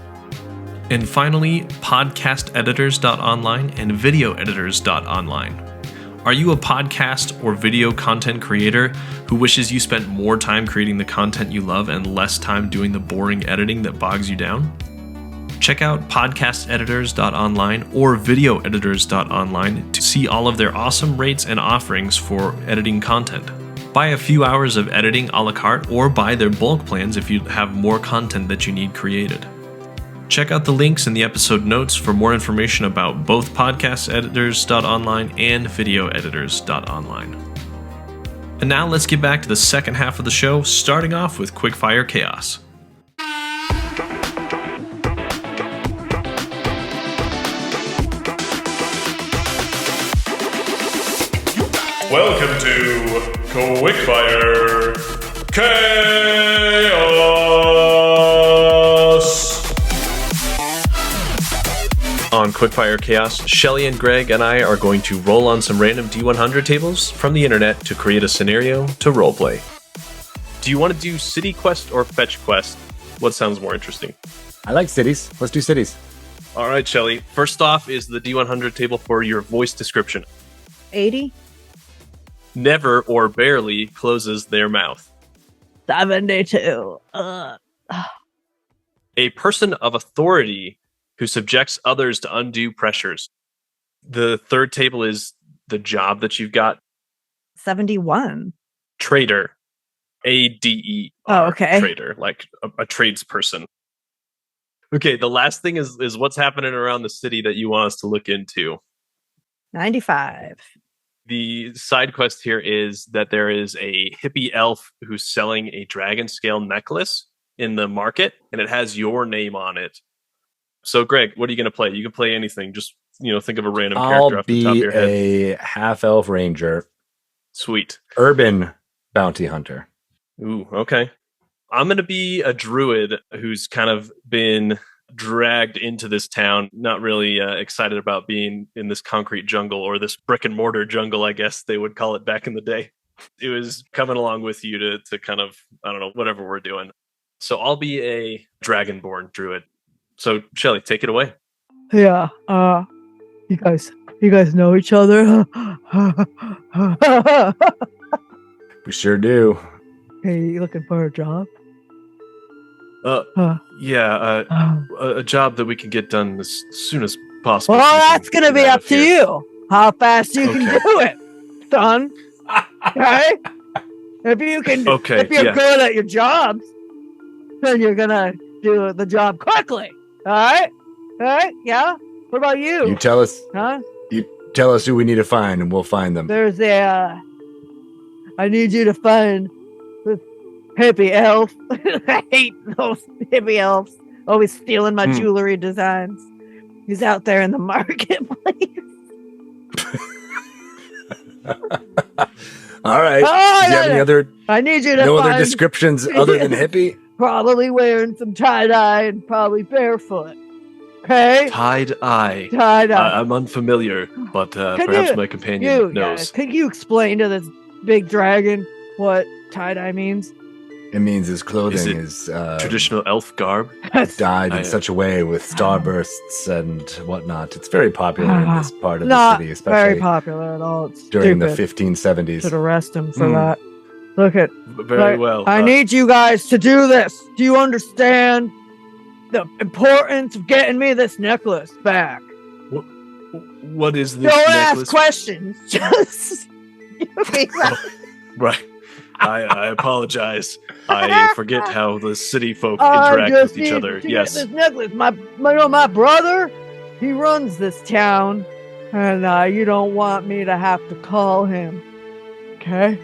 [SPEAKER 1] And finally, podcasteditors.online and videoeditors.online. Are you a podcast or video content creator who wishes you spent more time creating the content you love and less time doing the boring editing that bogs you down? Check out podcasteditors.online or videoeditors.online to see all of their awesome rates and offerings for editing content. Buy a few hours of editing a la carte or buy their bulk plans if you have more content that you need created. Check out the links in the episode notes for more information about both podcasteditors.online and videoeditors.online. And now let's get back to the second half of the show, starting off with Quickfire Chaos.
[SPEAKER 4] Welcome to Quickfire Chaos!
[SPEAKER 1] On Quickfire Chaos, Shelly and Greg and I are going to roll on some random D100 tables from the internet to create a scenario to roleplay. Do you want to do city quest or fetch quest? What sounds more interesting?
[SPEAKER 3] I like cities. Let's do cities.
[SPEAKER 1] All right, Shelly. First off is the D100 table for your voice description.
[SPEAKER 2] 80?
[SPEAKER 1] Never or barely closes their mouth.
[SPEAKER 2] 72.
[SPEAKER 1] A person of authority who subjects others to undue pressures. The third table is the job that you've got.
[SPEAKER 2] 71.
[SPEAKER 1] Trader. ADER.
[SPEAKER 2] Oh, okay.
[SPEAKER 1] Trader, like a tradesperson. Okay, the last thing is what's happening around the city that you want us to look into.
[SPEAKER 2] 95.
[SPEAKER 1] The side quest here is that there is a hippie elf who's selling a dragon scale necklace in the market, and it has your name on it. So, Greg, what are you going to play? You can play anything. Just, think of a random character off the top of your head.
[SPEAKER 3] I'll be a half-elf ranger.
[SPEAKER 1] Sweet.
[SPEAKER 3] Urban bounty hunter.
[SPEAKER 1] Ooh, okay. I'm going to be a druid who's kind of been dragged into this town, not really excited about being in this concrete jungle, or this brick and mortar jungle, I guess they would call it back in the day. It was coming along with you to kind of, I don't know, whatever we're doing. So I'll be a dragonborn druid. So Shelly, take it away.
[SPEAKER 2] Yeah. You guys know each other?
[SPEAKER 3] We sure do.
[SPEAKER 2] Hey, you looking for a job?
[SPEAKER 1] Yeah, a job that we can get done as soon as possible.
[SPEAKER 2] Well,
[SPEAKER 1] so we
[SPEAKER 2] that's
[SPEAKER 1] can
[SPEAKER 2] going to
[SPEAKER 1] get
[SPEAKER 2] be
[SPEAKER 1] out
[SPEAKER 2] up
[SPEAKER 1] of
[SPEAKER 2] to
[SPEAKER 1] here.
[SPEAKER 2] you. How fast you can do it, son. Okay? If you can,
[SPEAKER 1] Okay,
[SPEAKER 2] if you're
[SPEAKER 1] yeah.
[SPEAKER 2] good at your jobs, then you're going to do the job quickly. All right? All right? Yeah? What about you?
[SPEAKER 3] You tell us.
[SPEAKER 2] Huh?
[SPEAKER 3] You tell us who we need to find, and we'll find them.
[SPEAKER 2] There's I need you to find this hippie elf. I hate those hippie elves. Always stealing my jewelry designs. He's out there in the marketplace.
[SPEAKER 3] All right.
[SPEAKER 2] Oh,
[SPEAKER 3] Do you have any other
[SPEAKER 2] I need you to
[SPEAKER 3] no
[SPEAKER 2] find
[SPEAKER 3] other descriptions other than hippie?
[SPEAKER 2] probably wearing some tie-dye and probably barefoot. Okay?
[SPEAKER 1] Tie-dye.
[SPEAKER 2] Tie-dye.
[SPEAKER 1] I'm unfamiliar, but perhaps my companion knows.
[SPEAKER 2] Could you explain to this big dragon what tie-dye means?
[SPEAKER 3] It means his clothing
[SPEAKER 1] Is
[SPEAKER 3] is
[SPEAKER 1] Traditional elf garb?
[SPEAKER 3] dyed in
[SPEAKER 1] I-
[SPEAKER 3] such a way with starbursts and whatnot. It's very popular in this part of
[SPEAKER 2] Not
[SPEAKER 3] the city,
[SPEAKER 2] very
[SPEAKER 3] especially
[SPEAKER 2] popular at all. It's
[SPEAKER 3] during the
[SPEAKER 2] stupid.
[SPEAKER 3] 1570s.
[SPEAKER 2] Should arrest him for that. Look at.
[SPEAKER 1] Very well.
[SPEAKER 2] I need you guys to do this. Do you understand the importance of getting me this necklace back?
[SPEAKER 1] What is this
[SPEAKER 2] Don't
[SPEAKER 1] necklace?
[SPEAKER 2] ask questions. Just.
[SPEAKER 1] Right. I apologize. I forget how the city folk interact
[SPEAKER 2] just
[SPEAKER 1] with each
[SPEAKER 2] need
[SPEAKER 1] other.
[SPEAKER 2] to get
[SPEAKER 1] Yes.
[SPEAKER 2] this necklace. My brother, he runs this town, and you don't want me to have to call him. Okay?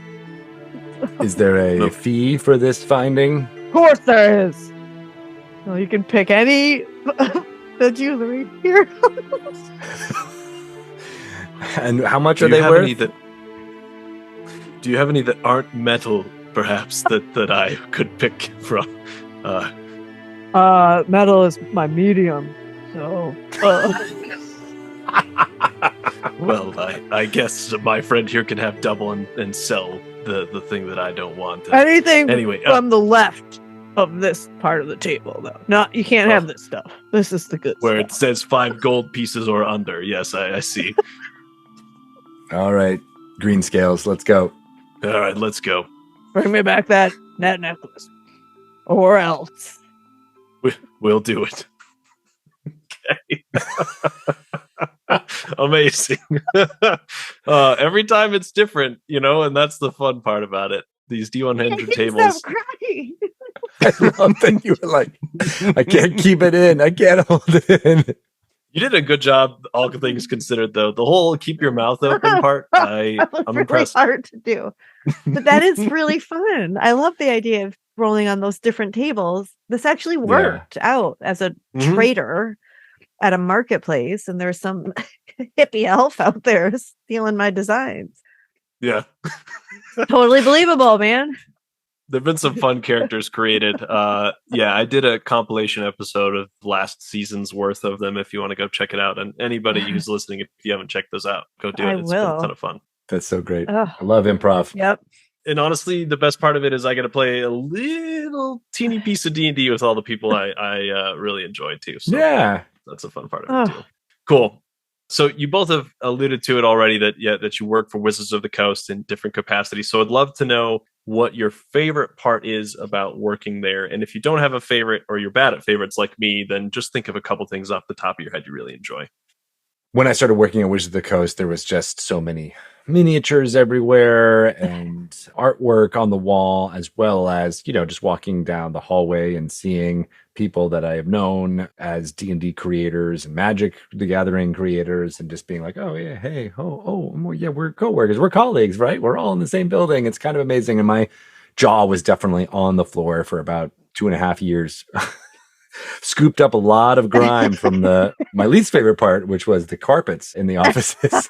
[SPEAKER 3] Is there a
[SPEAKER 1] No.
[SPEAKER 3] fee for this finding?
[SPEAKER 2] Of course there is. Well, you can pick any the jewelry here.
[SPEAKER 3] And how much
[SPEAKER 1] Do
[SPEAKER 3] are
[SPEAKER 1] you
[SPEAKER 3] they
[SPEAKER 1] have
[SPEAKER 3] worth?
[SPEAKER 1] any that? Do you have any that aren't metal, perhaps that I could pick from?
[SPEAKER 2] Metal is my medium, so.
[SPEAKER 1] Well, I guess my friend here can have double and sell the thing that I don't want.
[SPEAKER 2] Anything
[SPEAKER 1] Anyway,
[SPEAKER 2] from the left of this part of the table, though. You can't have this stuff. This is the good
[SPEAKER 1] where it
[SPEAKER 2] stuff.
[SPEAKER 1] says 5 gold pieces or under. Yes, I see.
[SPEAKER 3] All right, green scales, let's go.
[SPEAKER 1] All right, let's go.
[SPEAKER 2] Bring me back that necklace, or else.
[SPEAKER 1] We'll do it. Okay. Amazing. Every time it's different, and that's the fun part about it. These D100 tables.
[SPEAKER 2] Stop crying.
[SPEAKER 3] I love that you were like, I can't keep it in. I can't hold it in.
[SPEAKER 1] You did a good job, all things considered, though. The whole keep your mouth open part, I'm
[SPEAKER 2] really
[SPEAKER 1] impressed.
[SPEAKER 2] hard to do, but that is really fun. I love the idea of rolling on those different tables. This actually worked out as a trader at a marketplace, and there's some hippie elf out there stealing my designs.
[SPEAKER 1] Yeah.
[SPEAKER 2] Totally believable, man.
[SPEAKER 1] There've been some fun characters created. I did a compilation episode of last season's worth of them if you want to go check it out. And anybody who's listening, if you haven't checked those out, go do it.
[SPEAKER 2] I
[SPEAKER 1] It's been a
[SPEAKER 2] will.
[SPEAKER 1] ton of fun.
[SPEAKER 3] That's so great.
[SPEAKER 2] Ugh.
[SPEAKER 3] I love improv.
[SPEAKER 2] Yep.
[SPEAKER 1] And honestly, the best part of it is I get to play a little teeny piece of D&D with all the people I really enjoy too. So
[SPEAKER 3] Yeah.
[SPEAKER 1] that's a fun part of it too. Cool. So you both have alluded to it already that you work for Wizards of the Coast in different capacities. So I'd love to know what your favorite part is about working there. And if you don't have a favorite or you're bad at favorites like me, then just think of a couple things off the top of your head you really enjoy.
[SPEAKER 3] When I started working at Wizards of the Coast, there was just so many miniatures everywhere and artwork on the wall, as well as, just walking down the hallway and seeing people that I have known as D&D creators and Magic the Gathering creators, and just being like, oh yeah, hey, yeah, we're coworkers, we're colleagues, right? We're all in the same building. It's kind of amazing. And my jaw was definitely on the floor for about 2.5 years. Scooped up a lot of grime from my least favorite part, which was the carpets in the offices.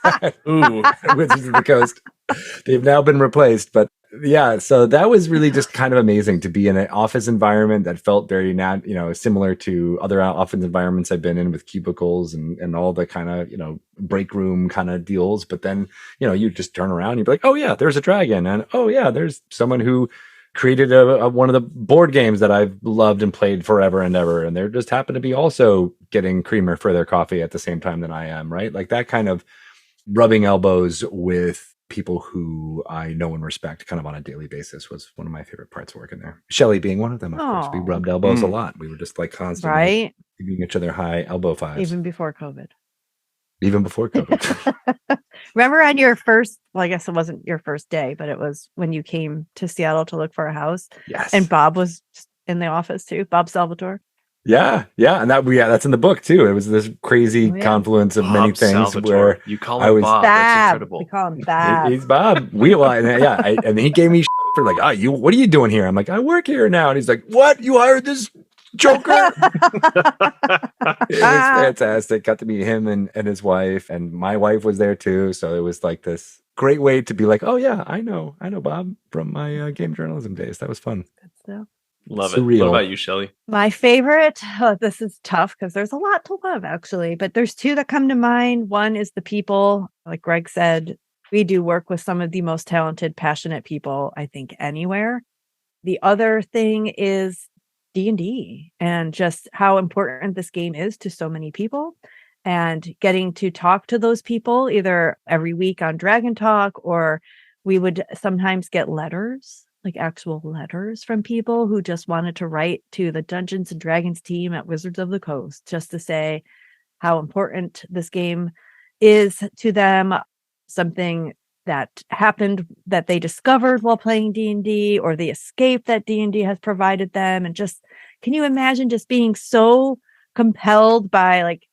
[SPEAKER 1] Ooh,
[SPEAKER 3] Wizards of the Coast. They've now been replaced, but yeah, so that was really just kind of amazing to be in an office environment that felt very similar to other office environments I've been in, with cubicles and all the kind of break room kind of deals. But then you just turn around and you'd be like, oh yeah, there's a dragon, and oh yeah, there's someone who created one of the board games that I've loved and played forever and ever, and they just happen to be also getting creamer for their coffee at the same time that I am, right? Like that kind of rubbing elbows with people who I know and respect kind of on a daily basis was one of my favorite parts of working there. Shelly being one of them, of course. We rubbed elbows a lot. We were just like constantly giving each other high elbow fives.
[SPEAKER 2] Even before COVID.
[SPEAKER 3] Remember
[SPEAKER 2] on your first, well, I guess it wasn't your first day, but it was when you came to Seattle to look for a house.
[SPEAKER 3] Yes.
[SPEAKER 2] And Bob was in the office too. Bob Salvatore.
[SPEAKER 3] Yeah. And that's in the book too. It was this crazy confluence of many things
[SPEAKER 1] Salvatore.
[SPEAKER 3] Where
[SPEAKER 1] you call him Bob. That's incredible.
[SPEAKER 2] We call him Bob.
[SPEAKER 3] He's Bob. And he gave me for like, what are you doing here? I'm like, I work here now. And he's like, what? You hired this Joker? It was fantastic. Got to meet him and his wife, and my wife was there too. So it was like this great way to be like, oh yeah, I know Bob from my game journalism days. That was fun.
[SPEAKER 2] Good stuff.
[SPEAKER 1] Love
[SPEAKER 3] Surreal.
[SPEAKER 1] It. What about you, Shelly?
[SPEAKER 2] My favorite, this is tough because there's a lot to love actually, but there's two that come to mind. One is the people, like Greg said, we do work with some of the most talented, passionate people, I think, anywhere. The other thing is D&D and just how important this game is to so many people, and getting to talk to those people either every week on Dragon Talk, or we would sometimes get letters, like actual letters from people who just wanted to write to the Dungeons and Dragons team at Wizards of the Coast just to say how important this game is to them, something that happened that they discovered while playing D&D, or the escape that D&D has provided them. And just, can you imagine just being so compelled by like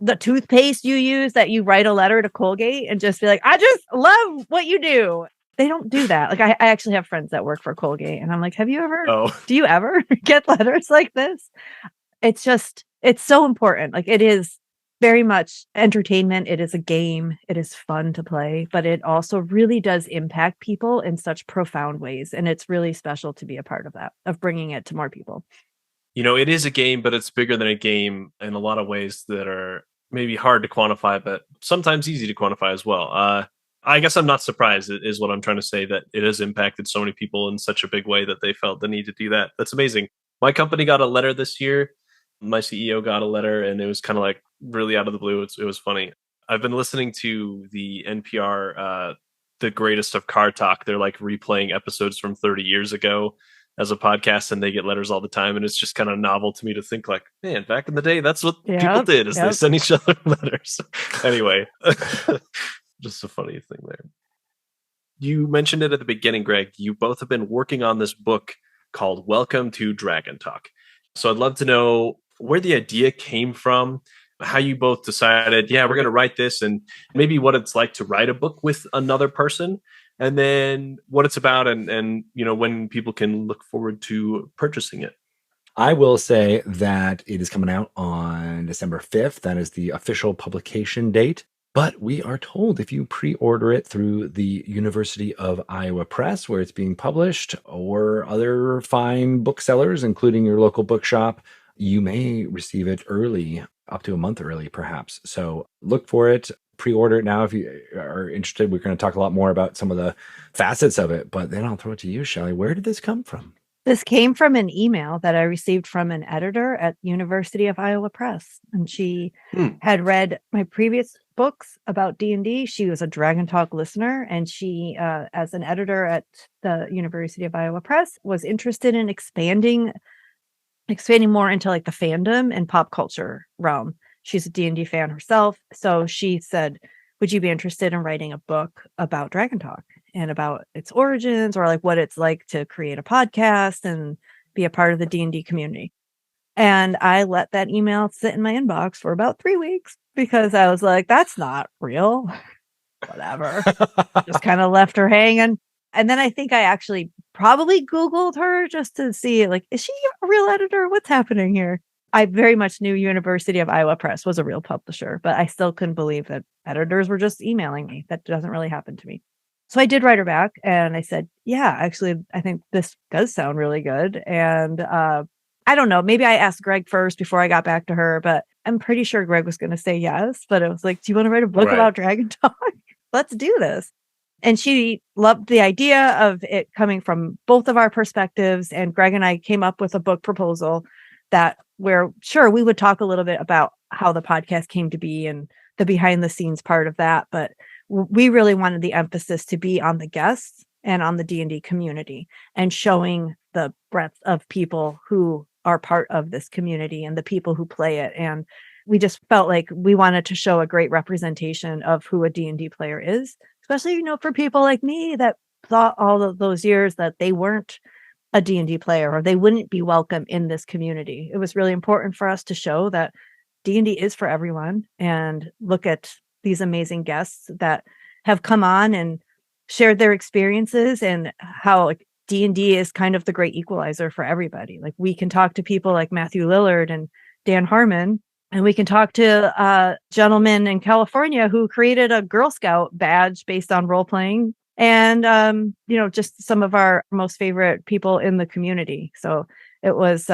[SPEAKER 2] the toothpaste you use that you write a letter to Colgate and just be like, I just love what you do. They don't do that. Like I actually have friends that work for Colgate, and I'm like, do you ever get letters like this? It's so important. Like it is very much entertainment. It is a game. It is fun to play, but it also really does impact people in such profound ways. And it's really special to be a part of that, of bringing it to more people.
[SPEAKER 1] It is a game, but it's bigger than a game in a lot of ways that are maybe hard to quantify, but sometimes easy to quantify as well. I guess I'm not surprised, is what I'm trying to say, that it has impacted so many people in such a big way that they felt the need to do that. That's amazing. My company got a letter this year. My CEO got a letter, and it was kind of like really out of the blue. It was funny. I've been listening to the NPR, The Greatest of Car Talk. They're like replaying episodes from 30 years ago as a podcast, and they get letters all the time. And it's just kind of novel to me to think like, man, back in the day, that's what people did, is they sent each other letters. Anyway, just a funny thing there. You mentioned it at the beginning, Greg. You both have been working on this book called Welcome to Dragon Talk. So I'd love to know where the idea came from, how you both decided, we're going to write this, and maybe what it's like to write a book with another person, and then what it's about, and when people can look forward to purchasing it.
[SPEAKER 3] I will say that it is coming out on December 5th. That is the official publication date. But we are told if you pre-order it through the University of Iowa Press, where it's being published, or other fine booksellers, including your local bookshop, you may receive it early, up to a month early, perhaps. So look for it, pre-order it now if you are interested. We're going to talk a lot more about some of the facets of it, but then I'll throw it to you, Shelly. Where did this come from?
[SPEAKER 2] This came from an email that I received from an editor at University of Iowa Press. And she had read my previous books about D&D. She was a Dragon Talk listener, and she, as an editor at the University of Iowa Press, was interested in expanding more into like the fandom and pop culture realm. She's a D&D fan herself. So she said, would you be interested in writing a book about Dragon Talk and about its origins, or like what it's like to create a podcast and be a part of the D&D community? And I let that email sit in my inbox for about 3 weeks because I was like, that's not real. Whatever. Just kind of left her hanging. And then I think I actually probably Googled her just to see, like, is she a real editor? What's happening here? I very much knew University of Iowa Press was a real publisher, but I still couldn't believe that editors were just emailing me. That doesn't really happen to me. So I did write her back and I said, yeah, actually, I think this does sound really good. And I don't know, maybe I asked Greg first before I got back to her, but I'm pretty sure Greg was going to say yes. But it was like, do you want to write a book about Dragon Talk? Let's do this. And she loved the idea of it coming from both of our perspectives. And Greg and I came up with a book proposal where we would talk a little bit about how the podcast came to be and the behind the scenes part of that. But we really wanted the emphasis to be on the guests and on the D&D community and showing the breadth of people who are part of this community and the people who play it. And we just felt like we wanted to show a great representation of who a D&D player is, especially, for people like me that thought all of those years that they weren't a D&D player or they wouldn't be welcome in this community. It was really important for us to show that D&D is for everyone, and look at these amazing guests that have come on and shared their experiences and how D&D is kind of the great equalizer for everybody. Like, we can talk to people like Matthew Lillard and Dan Harmon, and we can talk to a gentleman in California who created a Girl Scout badge based on role playing, and just some of our most favorite people in the community. So it was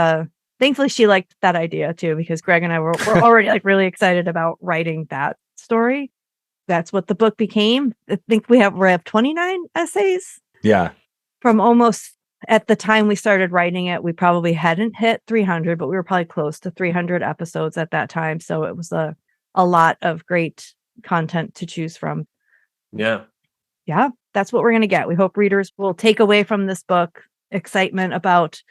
[SPEAKER 2] thankfully she liked that idea too, because Greg and I were already really excited about writing that story. That's what the book became. I think we have 29 essays.
[SPEAKER 3] Yeah.
[SPEAKER 2] From almost, at the time we started writing it, we probably hadn't hit 300, but we were probably close to 300 episodes at that time. So it was a lot of great content to choose from.
[SPEAKER 1] Yeah.
[SPEAKER 2] Yeah, that's what we're going to get. We hope readers will take away from this book excitement about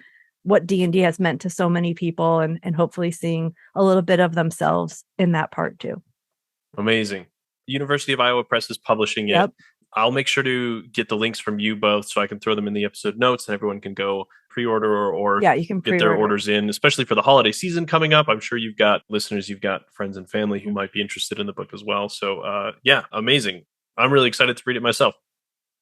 [SPEAKER 2] what D&D has meant to so many people, and hopefully seeing a little bit of themselves in that part too.
[SPEAKER 1] Amazing. University of Iowa Press is publishing it.
[SPEAKER 2] Yep.
[SPEAKER 1] I'll make sure to get the links from you both so I can throw them in the episode notes and everyone can go pre-order or
[SPEAKER 2] you can
[SPEAKER 1] get their orders in, especially for the holiday season coming up. I'm sure you've got listeners, you've got friends and family who might be interested in the book as well. So amazing. I'm really excited to read it myself.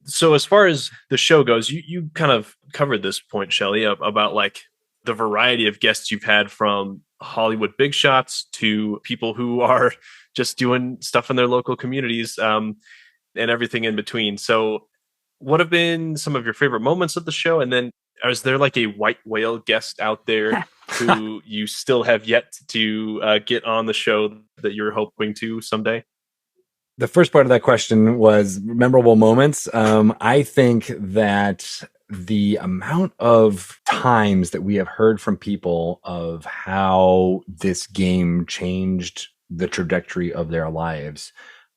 [SPEAKER 1] So as far as the show goes, you kind of covered this point, Shelly, about like the variety of guests you've had, from Hollywood big shots to people who are just doing stuff in their local communities, and everything in between. So what have been some of your favorite moments of the show? And then is there like a white whale guest out there who you still have yet to get on the show that you're hoping to someday?
[SPEAKER 3] The first part of that question was memorable moments. I think that the amount of times that we have heard from people of how this game changed the trajectory of their lives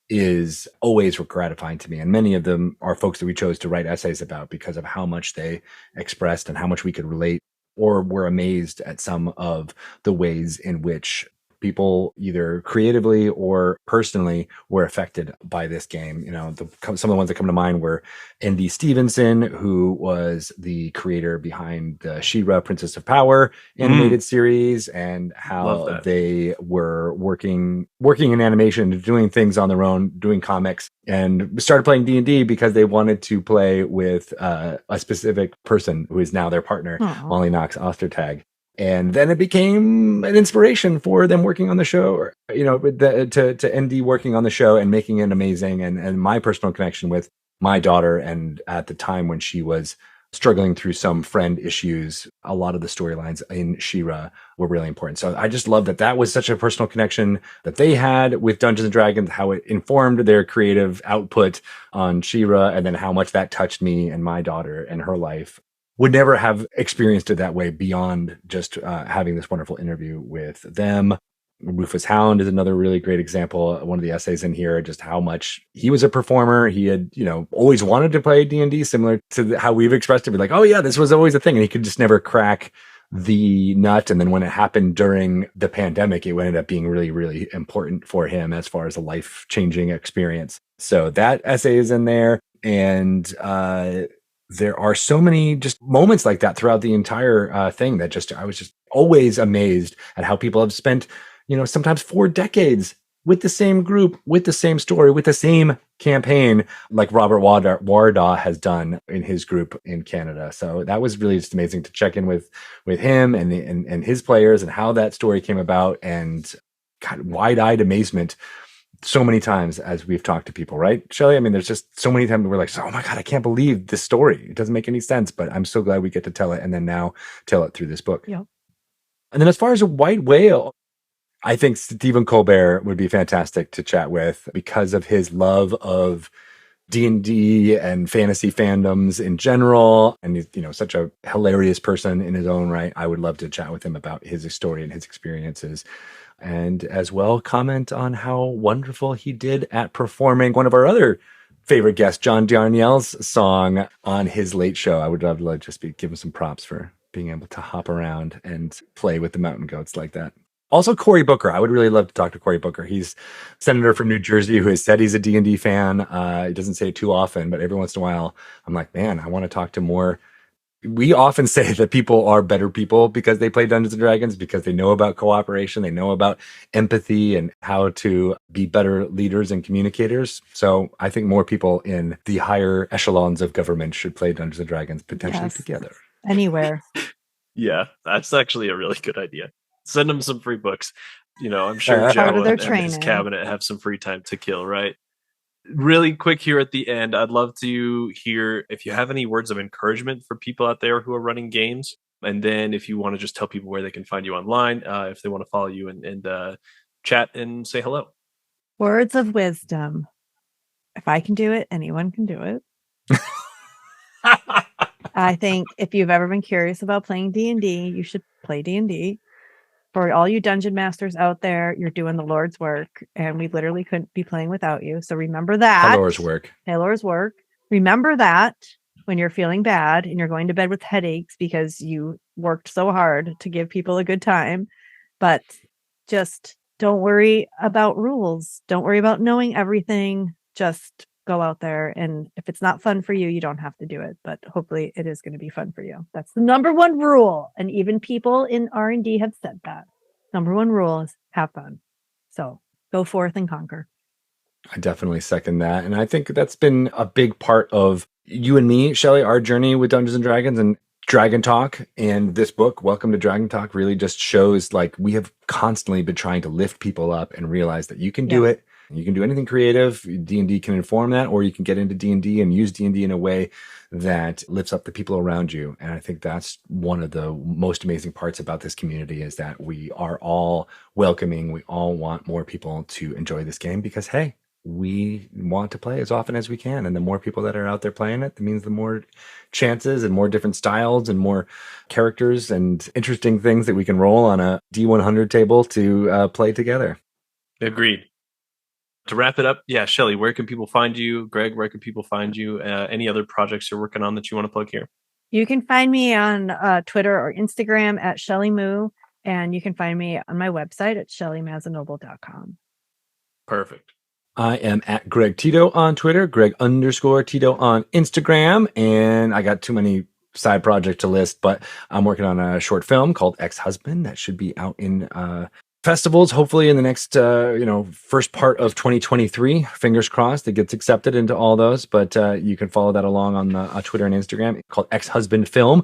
[SPEAKER 3] is always gratifying to me. And many of them are folks that we chose to write essays about because of how much they expressed and how much we could relate, or were amazed at some of the ways in which people either creatively or personally were affected by this game. Some of the ones that come to mind were N.D. Stevenson, who was the creator behind the She-Ra Princess of Power animated series, and how they were working in animation, doing things on their own, doing comics, and started playing D&D because they wanted to play with a specific person who is now their partner, Molly Knox Ostertag. And then it became an inspiration for them working on the show, to ND working on the show and making it amazing. And my personal connection with my daughter, and at the time when she was struggling through some friend issues, a lot of the storylines in She-Ra were really important. So I just love that was such a personal connection that they had with Dungeons and Dragons, how it informed their creative output on She-Ra, and then how much that touched me and my daughter and her life. Would never have experienced it that way beyond just having this wonderful interview with them. Rufus Hound is another really great example. One of the essays in here, just how much he was a performer. He had, always wanted to play D&D, similar to how we've expressed it. Be like, oh yeah, this was always a thing. And he could just never crack the nut. And then when it happened during the pandemic, it ended up being really, really important for him as far as a life-changing experience. So that essay is in there. And there are so many just moments like that throughout the entire thing that I was just always amazed at how people have spent, sometimes 4 decades with the same group, with the same story, with the same campaign, like Robert Wardaw has done in his group in Canada. So that was really just amazing to check in with him and his players and how that story came about, and kind of wide-eyed amazement so many times as we've talked to people, right, Shelly? I mean, there's just so many times we're like, oh my God, I can't believe this story. It doesn't make any sense, but I'm so glad we get to tell it, and then now tell it through this book.
[SPEAKER 2] Yep.
[SPEAKER 3] And then as far as a white whale, I think Stephen Colbert would be fantastic to chat with because of his love of D&D and fantasy fandoms in general. And he's, such a hilarious person in his own right. I would love to chat with him about his story and his experiences. And as well, comment on how wonderful he did at performing one of our other favorite guests, John Darnielle's song on his late show. I would love to just give him some props for being able to hop around and play with the mountain goats like that. Also, Cory Booker. I would really love to talk to Cory Booker. He's a senator from New Jersey who has said he's a D&D fan. He doesn't say it too often, but every once in a while, I'm like, man, I want to talk to more. We often say that people are better people because they play Dungeons & Dragons, because they know about cooperation, they know about empathy and how to be better leaders and communicators. So I think more people in the higher echelons of government should play Dungeons & Dragons potentially together.
[SPEAKER 2] Anywhere.
[SPEAKER 1] Yeah, that's actually a really good idea. Send them some free books. I'm sure Joe and his cabinet have some free time to kill, right? Really quick here at the end, I'd love to hear if you have any words of encouragement for people out there who are running games. And then if you want to just tell people where they can find you online, if they want to follow you and chat and say hello.
[SPEAKER 2] Words of wisdom. If I can do it, anyone can do it. I think if you've ever been curious about playing D&D, you should play D&D. For all you dungeon masters out there, you're doing the Lord's work, and we literally couldn't be playing without you. So remember that.
[SPEAKER 3] Lord's work.
[SPEAKER 2] Remember that when you're feeling bad and you're going to bed with headaches because you worked so hard to give people a good time. But just don't worry about rules. Don't worry about knowing everything. Just go out there, and if it's not fun for you, you don't have to do it, but hopefully it is going to be fun for you. That's the number one rule, and even people in R&D have said that. Number one rule is have fun. So go forth and conquer.
[SPEAKER 3] I definitely second that, and I think that's been a big part of you and me, Shelly, our journey with Dungeons & Dragons and Dragon Talk. And this book, Welcome to Dragon Talk, really just shows like we have constantly been trying to lift people up and realize that you can do it. You can do anything creative. D&D can inform that, or you can get into D&D and use D&D in a way that lifts up the people around you. And I think that's one of the most amazing parts about this community, is that we are all welcoming. We all want more people to enjoy this game because, hey, we want to play as often as we can. And the more people that are out there playing it, that means the more chances and more different styles and more characters and interesting things that we can roll on a D100 table to play together.
[SPEAKER 1] Agreed. To wrap it up, yeah, Shelly, where can people find you? Greg, where can people find you? Any other projects you're working on that you want to plug here?
[SPEAKER 2] You can find me on Twitter or Instagram at Shelly Moo, and you can find me on my website at shellymazanoble.com.
[SPEAKER 1] Perfect.
[SPEAKER 3] I am at Greg Tito on Twitter, Greg_Tito on Instagram, and I got too many side projects to list, but I'm working on a short film called Ex-Husband that should be out in festivals, hopefully in the next, first part of 2023. Fingers crossed it gets accepted into all those. But you can follow that along on Twitter and Instagram. It's called Ex-Husband Film.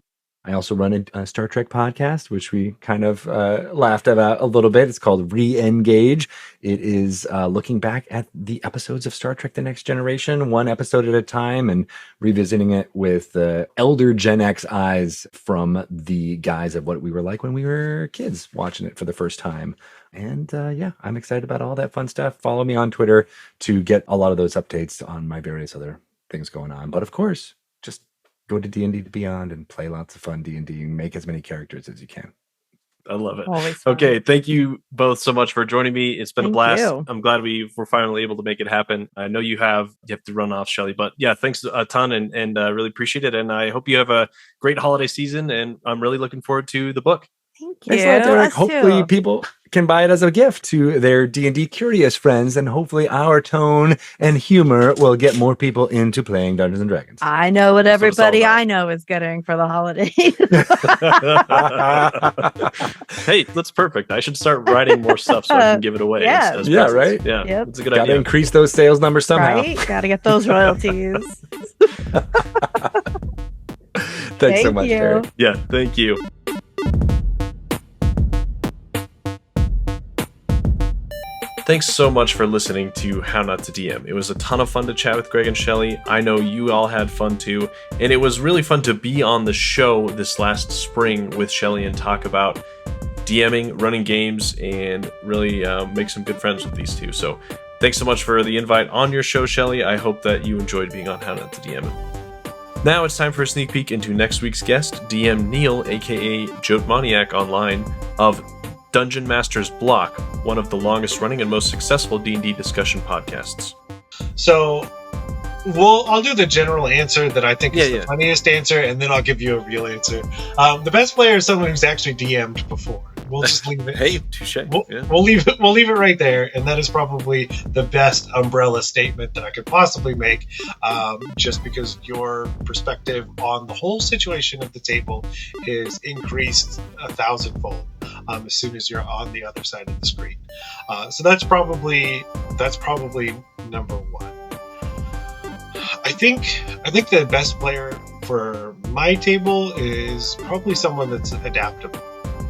[SPEAKER 3] I also run a Star Trek podcast, which we kind of laughed about a little bit. It's called Re-Engage. It is looking back at the episodes of Star Trek The Next Generation, one episode at a time, and revisiting it with elder Gen X eyes from the guise of what we were like when we were kids watching it for the first time. And I'm excited about all that fun stuff. Follow me on Twitter to get a lot of those updates on my various other things going on. But of course, just go to D&D Beyond and play lots of fun D&D and make as many characters as you can.
[SPEAKER 1] I love it.
[SPEAKER 2] Always fun.
[SPEAKER 1] Okay, thank you both so much for joining me. It's been a
[SPEAKER 2] Thank
[SPEAKER 1] blast.
[SPEAKER 2] you.
[SPEAKER 1] I'm glad we were finally able to make it happen. I know you have to run off, Shelly, but yeah, thanks a ton and really appreciate it. And I hope you have a great holiday season. And I'm really looking forward to the book.
[SPEAKER 2] Thank you.
[SPEAKER 3] Thanks a lot, Derek.
[SPEAKER 2] Us
[SPEAKER 3] Hopefully
[SPEAKER 2] too.
[SPEAKER 3] people can buy it as a gift to their D&D curious friends, and hopefully our tone and humor will get more people into playing Dungeons and Dragons.
[SPEAKER 2] I know what
[SPEAKER 1] That's what it's all
[SPEAKER 2] everybody
[SPEAKER 1] about.
[SPEAKER 2] I know is getting for the holidays.
[SPEAKER 1] Hey, that's perfect. I should start writing more stuff so I can give it away.
[SPEAKER 2] Yeah.
[SPEAKER 1] as
[SPEAKER 3] Yeah,
[SPEAKER 1] presents.
[SPEAKER 3] right?
[SPEAKER 1] Yeah,
[SPEAKER 2] Yep.
[SPEAKER 1] that's a good
[SPEAKER 3] Gotta
[SPEAKER 1] idea.
[SPEAKER 3] increase those sales numbers somehow.
[SPEAKER 2] Right? Gotta get those royalties.
[SPEAKER 3] Thanks so
[SPEAKER 2] Thank
[SPEAKER 3] much,
[SPEAKER 2] you.
[SPEAKER 3] Derek.
[SPEAKER 1] Yeah, thank you. Thanks so much for listening to How Not to DM. It was a ton of fun to chat with Greg and Shelly. I know you all had fun too. And it was really fun to be on the show this last spring with Shelly and talk about DMing, running games, and really make some good friends with these two. So thanks so much for the invite on your show, Shelly. I hope that you enjoyed being on How Not to DM. Now it's time for a sneak peek into next week's guest, DM Neil, aka Jotmaniac Online, of Dungeon Master's Block, one of the longest running and most successful D&D discussion podcasts.
[SPEAKER 7] So, I'll do the general answer that I think is
[SPEAKER 1] Yeah,
[SPEAKER 7] the funniest answer, and then I'll give you a real answer. The best player is someone who's actually DM'd before. We'll just leave it.
[SPEAKER 1] Hey, touche.
[SPEAKER 7] We'll,
[SPEAKER 1] Yeah.
[SPEAKER 7] we'll leave it. We'll leave it right there, and that is probably the best umbrella statement that I could possibly make. Just because your perspective on the whole situation at the table is increased 1,000-fold as soon as you're on the other side of the screen. So that's probably number one. I think the best player for my table is probably someone that's adaptable.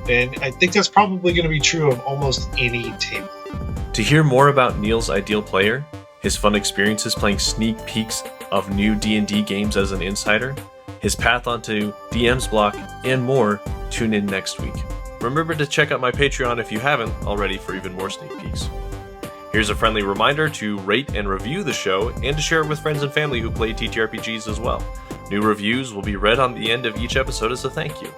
[SPEAKER 7] And I think that's probably going to be true of almost any table.
[SPEAKER 1] To hear more about Neil's ideal player, his fun experiences playing sneak peeks of new D&D games as an insider, his path onto DM's Block, and more, tune in next week. Remember to check out my Patreon if you haven't already for even more sneak peeks. Here's a friendly reminder to rate and review the show and to share it with friends and family who play TTRPGs as well. New reviews will be read on the end of each episode as a thank you.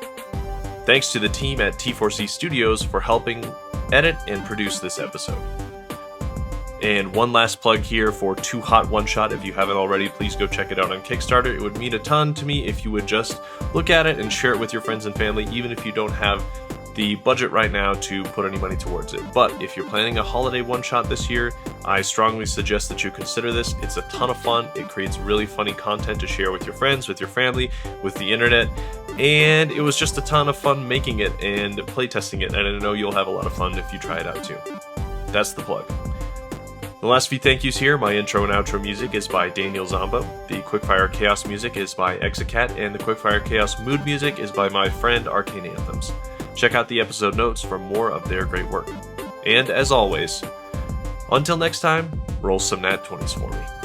[SPEAKER 1] Thanks to the team at T4C Studios for helping edit and produce this episode. And one last plug here for Too Hot One Shot. If you haven't already, please go check it out on Kickstarter. It would mean a ton to me if you would just look at it and share it with your friends and family, even if you don't have the budget right now to put any money towards it. But if you're planning a holiday one-shot this year, I strongly suggest that you consider this. It's a ton of fun. It creates really funny content to share with your friends, with your family, with the internet. And it was just a ton of fun making it and playtesting it. And I know you'll have a lot of fun if you try it out too. That's the plug. The last few thank yous here. My intro and outro music is by Danijel Zambo. The Quickfire Chaos music is by Exacat. And the Quickfire Chaos mood music is by my friend Arcane Anthems. Check out the episode notes for more of their great work. And as always, until next time, roll some nat 20s for me.